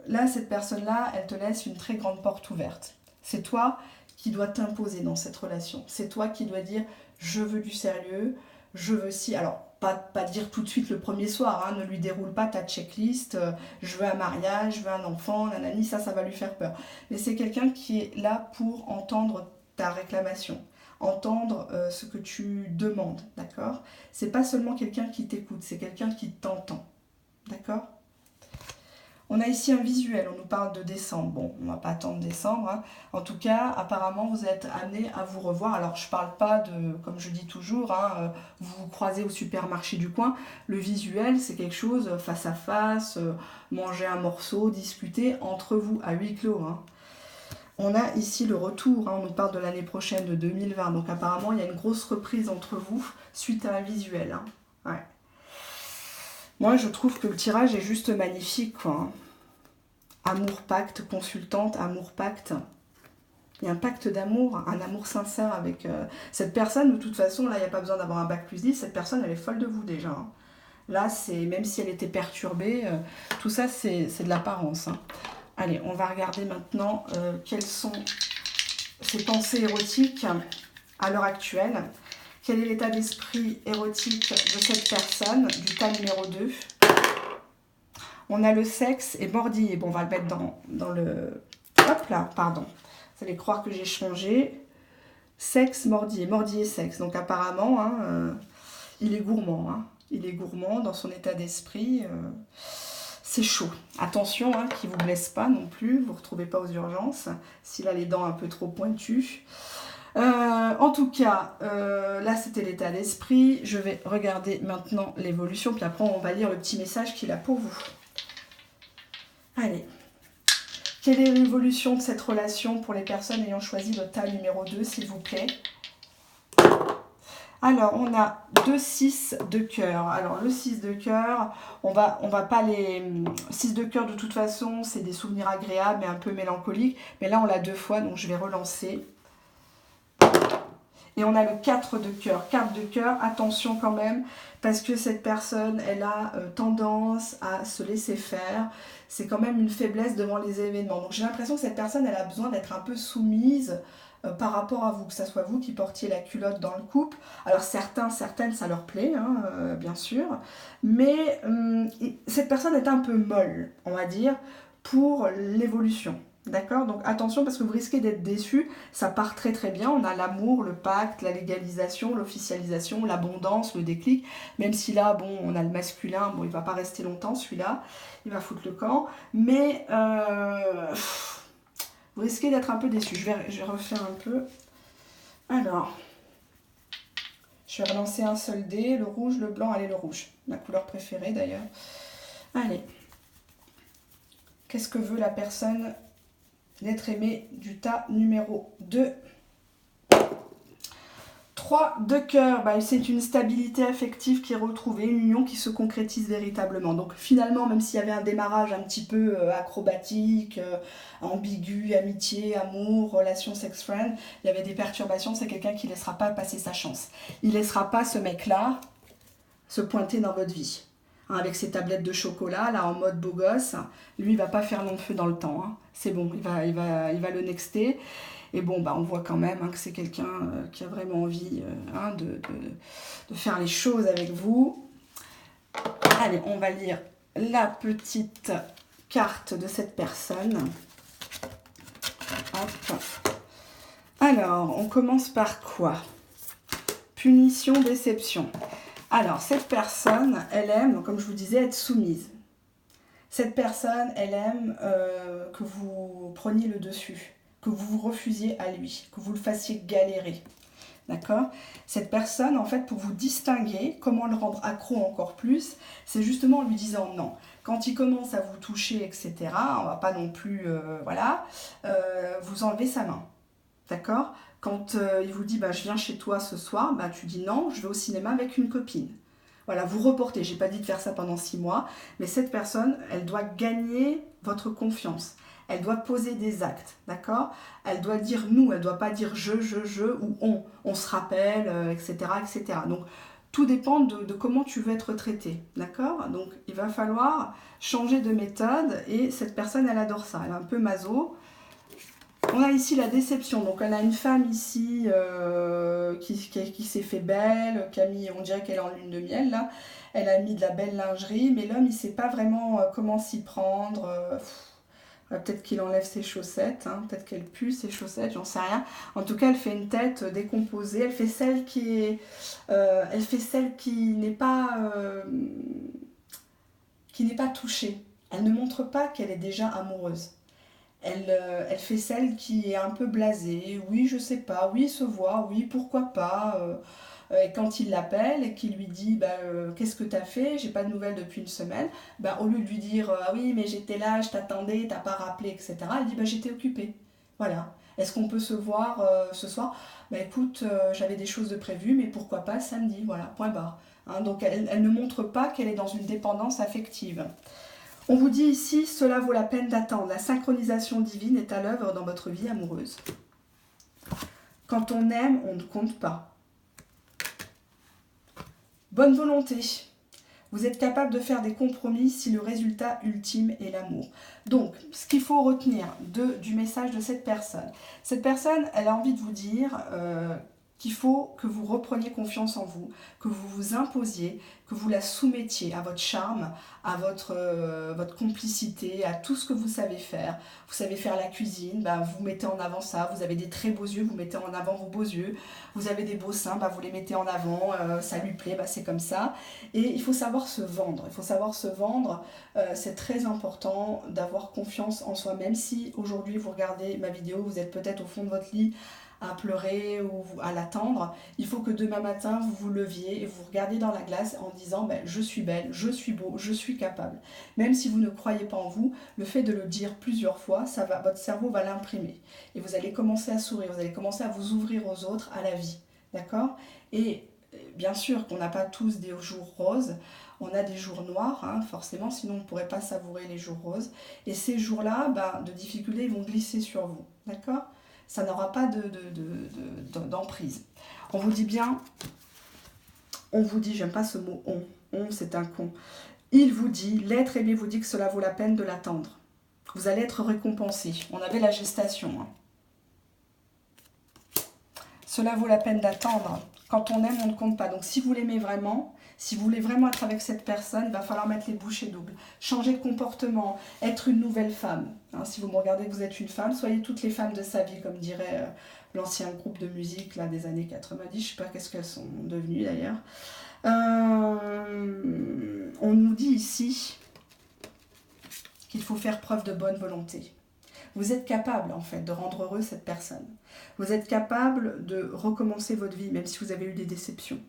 Là, cette personne-là, elle te laisse une très grande porte ouverte. C'est toi qui doit t'imposer dans cette relation. C'est toi qui dois dire « je veux du sérieux, je veux si... » Alors, pas dire tout de suite le premier soir, hein, ne lui déroule pas ta checklist, je veux un mariage, je veux un enfant, nanani, ça va lui faire peur. Mais c'est quelqu'un qui est là pour entendre ta réclamation, entendre ce que tu demandes, d'accord? C'est pas seulement quelqu'un qui t'écoute, c'est quelqu'un qui t'entend, d'accord? On a ici un visuel, on nous parle de décembre. Bon, on ne va pas attendre décembre, hein. En tout cas, apparemment, vous êtes amené à vous revoir. Alors, je ne parle pas de, comme je dis toujours, hein, vous vous croisez au supermarché du coin. Le visuel, c'est quelque chose face à face, manger un morceau, discuter entre vous, à huis clos, hein. On a ici le retour, hein, on nous parle de l'année prochaine, de 2020. Donc, apparemment, il y a une grosse reprise entre vous suite à un visuel, hein. Ouais. Moi, je trouve que le tirage est juste magnifique, quoi, hein. Amour-pacte, consultante, amour-pacte. Il y a un pacte d'amour, un amour sincère avec cette personne. De toute façon, là, il n'y a pas besoin d'avoir un bac plus 10. Cette personne, elle est folle de vous déjà, hein. Là, même si elle était perturbée, tout ça, c'est de l'apparence, hein. Allez, on va regarder maintenant quelles sont ses pensées érotiques à l'heure actuelle. Quel est l'état d'esprit érotique de cette personne, du tas numéro 2. On a le sexe et mordillé. Bon, on va le mettre dans le... Hop là, pardon. Vous allez croire que j'ai changé. Sexe, mordillé. Mordillé, sexe. Donc apparemment, hein, il est gourmand, hein. Il est gourmand dans son état d'esprit. C'est chaud. Attention, hein, qu'il ne vous blesse pas non plus. Vous ne vous retrouvez pas aux urgences. S'il a les dents un peu trop pointues. En tout cas, là c'était l'état d'esprit. Je vais regarder maintenant l'évolution, puis après on va lire le petit message qu'il a pour vous. Allez. Quelle est l'évolution de cette relation pour les personnes ayant choisi le tas numéro 2, s'il vous plaît? Alors, on a 2 6 de cœur. Alors, le 6 de cœur, on va pas les... 6 de cœur, de toute façon, c'est des souvenirs agréables, mais un peu mélancoliques. Mais là, on l'a 2 fois, donc je vais relancer. Et on a le 4 de cœur. 4 de cœur, attention quand même, parce que cette personne, elle a tendance à se laisser faire. C'est quand même une faiblesse devant les événements. Donc j'ai l'impression que cette personne, elle a besoin d'être un peu soumise par rapport à vous, que ce soit vous qui portiez la culotte dans le couple. Alors certaines, ça leur plaît, hein, bien sûr. Mais cette personne est un peu molle, on va dire, pour l'évolution. D'accord? Donc attention parce que vous risquez d'être déçu. Ça part très très bien. On a l'amour, le pacte, la légalisation, l'officialisation, l'abondance, le déclic. Même si là, bon, on a le masculin. Bon, il ne va pas rester longtemps celui-là. Il va foutre le camp. Mais vous risquez d'être un peu déçu. Je vais refaire un peu. Alors, je vais relancer un seul dé. Le rouge, le blanc. Allez, le rouge. Ma couleur préférée d'ailleurs. Allez. Qu'est-ce que veut la personne d'être aimé du tas numéro 2. 3 de cœur, bah, c'est une stabilité affective qui est retrouvée, une union qui se concrétise véritablement. Donc finalement, même s'il y avait un démarrage un petit peu acrobatique, ambigu, amitié, amour, relation sex-friend, il y avait des perturbations, c'est quelqu'un qui ne laissera pas passer sa chance. Il ne laissera pas ce mec-là se pointer dans votre vie. Hein, avec ses tablettes de chocolat, là en mode beau gosse, lui il va pas faire long de feu dans le temps, hein. C'est bon, il va le nexter. Et bon, bah, on voit quand même hein, que c'est quelqu'un qui a vraiment envie hein, de faire les choses avec vous. Allez, on va lire la petite carte de cette personne. Hop. Alors, on commence par quoi? Punition, déception. Alors, cette personne, elle aime, comme je vous disais, être soumise. Cette personne, elle aime que vous preniez le dessus, que vous vous refusiez à lui, que vous le fassiez galérer. D'accord? Cette personne, en fait, pour vous distinguer, comment le rendre accro encore plus, c'est justement en lui disant non. Quand il commence à vous toucher, etc., on ne va pas non plus, vous enlever sa main. D'accord? Quand il vous dit bah, « je viens chez toi ce soir bah, », tu dis « non, je vais au cinéma avec une copine ». Voilà, vous reportez. Je n'ai pas dit de faire ça pendant 6 mois, mais cette personne, elle doit gagner votre confiance. Elle doit poser des actes, d'accord? Elle doit dire « nous », elle ne doit pas dire « je » ou « on se rappelle », etc., etc. Donc, tout dépend de comment tu veux être traité, d'accord? Donc, il va falloir changer de méthode et cette personne, elle adore ça. Elle est un peu maso. on a ici la déception. Donc on a une femme ici qui s'est fait belle, qui a mis, on dirait qu'elle est en lune de miel là. Elle a mis de la belle lingerie, mais l'homme il sait pas vraiment comment s'y prendre. Peut-être qu'il enlève ses chaussettes, hein, peut-être qu'elle pue ses chaussettes, j'en sais rien. En tout cas, elle fait une tête décomposée. Elle fait celle qui n'est pas touchée. Elle ne montre pas qu'elle est déjà amoureuse. Elle fait celle qui est un peu blasée. Oui, je sais pas. Oui, se voit. Oui, pourquoi pas. Et quand il l'appelle et qu'il lui dit qu'est-ce que t'as fait, j'ai pas de nouvelles depuis une semaine, au lieu de lui dire ah oui mais j'étais là, je t'attendais, t'as pas rappelé, etc. Elle dit j'étais occupée. Voilà. Est-ce qu'on peut se voir ce soir? Écoute, j'avais des choses de prévues, mais pourquoi pas samedi, voilà, point barre. Hein, donc elle ne montre pas qu'elle est dans une dépendance affective. On vous dit ici, cela vaut la peine d'attendre. La synchronisation divine est à l'œuvre dans votre vie amoureuse. Quand on aime, on ne compte pas. Bonne volonté. Vous êtes capable de faire des compromis si le résultat ultime est l'amour. Donc, ce qu'il faut retenir du message de cette personne, elle a envie de vous dire qu'il faut que vous repreniez confiance en vous, que vous vous imposiez, que vous la soumettiez à votre charme, à votre complicité, à tout ce que vous savez faire. Vous savez faire la cuisine, vous mettez en avant ça. Vous avez des très beaux yeux, vous mettez en avant vos beaux yeux. Vous avez des beaux seins, vous les mettez en avant. Ça lui plaît, c'est comme ça. Et il faut savoir se vendre. C'est très important d'avoir confiance en soi. Même si aujourd'hui vous regardez ma vidéo, vous êtes peut-être au fond de votre lit à pleurer ou à l'attendre, il faut que demain matin vous vous leviez et vous regardiez dans la glace en disant je suis belle, je suis beau, je suis capable. Même si vous ne croyez pas en vous, le fait de le dire plusieurs fois, votre cerveau va l'imprimer. Et vous allez commencer à sourire, vous allez commencer à vous ouvrir aux autres, à la vie. D'accord? Et bien sûr qu'on n'a pas tous des jours roses, on a des jours noirs, hein, forcément, sinon on ne pourrait pas savourer les jours roses. Et ces jours-là, de difficultés, ils vont glisser sur vous. D'accord? Ça n'aura pas d'emprise. On vous dit bien, j'aime pas ce mot on c'est un con. Il vous dit, l'être aimé vous dit que cela vaut la peine de l'attendre. Vous allez être récompensé. On avait la gestation. Hein. Cela vaut la peine d'attendre. Quand on aime, on ne compte pas. Donc si vous l'aimez vraiment, si vous voulez vraiment être avec cette personne, il va falloir mettre les bouchées doubles. Changer de comportement, être une nouvelle femme. Hein, si vous me regardez que vous êtes une femme, soyez toutes les femmes de sa vie, comme dirait l'ancien groupe de musique là, des années 90. Je ne sais pas qu'est-ce qu'elles sont devenues d'ailleurs. On nous dit ici qu'il faut faire preuve de bonne volonté. Vous êtes capable en fait de rendre heureux cette personne. Vous êtes capable de recommencer votre vie, même si vous avez eu des déceptions.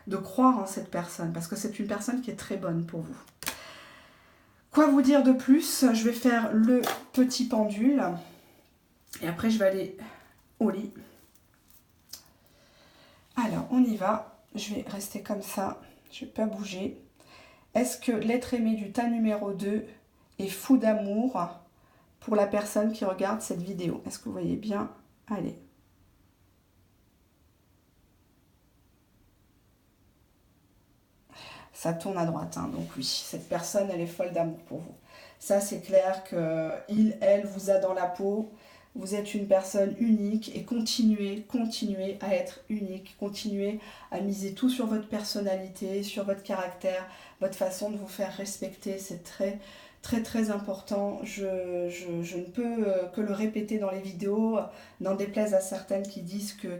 De croire en cette personne, parce que c'est une personne qui est très bonne pour vous. Quoi vous dire de plus? Je vais faire le petit pendule. Et après, je vais aller au lit. Alors, on y va. Je vais rester comme ça. Je ne vais pas bouger. Est-ce que l'être aimé du tas numéro 2 est fou d'amour pour la personne qui regarde cette vidéo? Est-ce que vous voyez bien? Allez. Ça tourne à droite, hein, donc oui, cette personne, elle est folle d'amour pour vous. Ça, c'est clair qu'il, elle, vous a dans la peau. Vous êtes une personne unique et continuez à être unique. Continuez à miser tout sur votre personnalité, sur votre caractère, votre façon de vous faire respecter. C'est très, très, très important. Je ne peux que le répéter dans les vidéos, n'en déplaise à certaines qui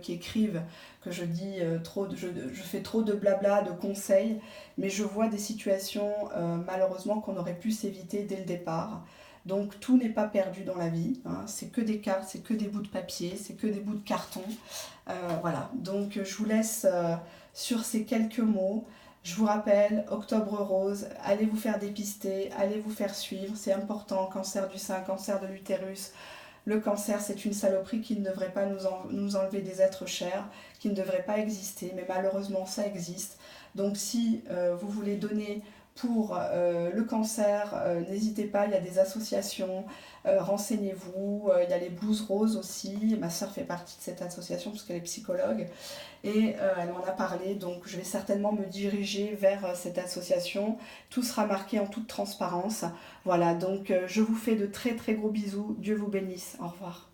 écrivent que je dis je fais trop de blabla, de conseils, mais je vois des situations malheureusement qu'on aurait pu s'éviter dès le départ. Donc tout n'est pas perdu dans la vie, hein. C'est que des cartes, c'est que des bouts de papier, c'est que des bouts de carton. Voilà, donc je vous laisse sur ces quelques mots. Je vous rappelle, Octobre Rose, allez vous faire dépister, allez vous faire suivre, c'est important, cancer du sein, cancer de l'utérus. Le cancer, c'est une saloperie qui ne devrait pas nous enlever des êtres chers, qui ne devrait pas exister, mais malheureusement ça existe. Donc si vous voulez donner pour le cancer, n'hésitez pas, il y a des associations, renseignez-vous, il y a les Blues Roses aussi, ma soeur fait partie de cette association parce qu'elle est psychologue et elle m'en a parlé, donc je vais certainement me diriger vers cette association, tout sera marqué en toute transparence. Voilà, donc je vous fais de très très gros bisous, Dieu vous bénisse, au revoir.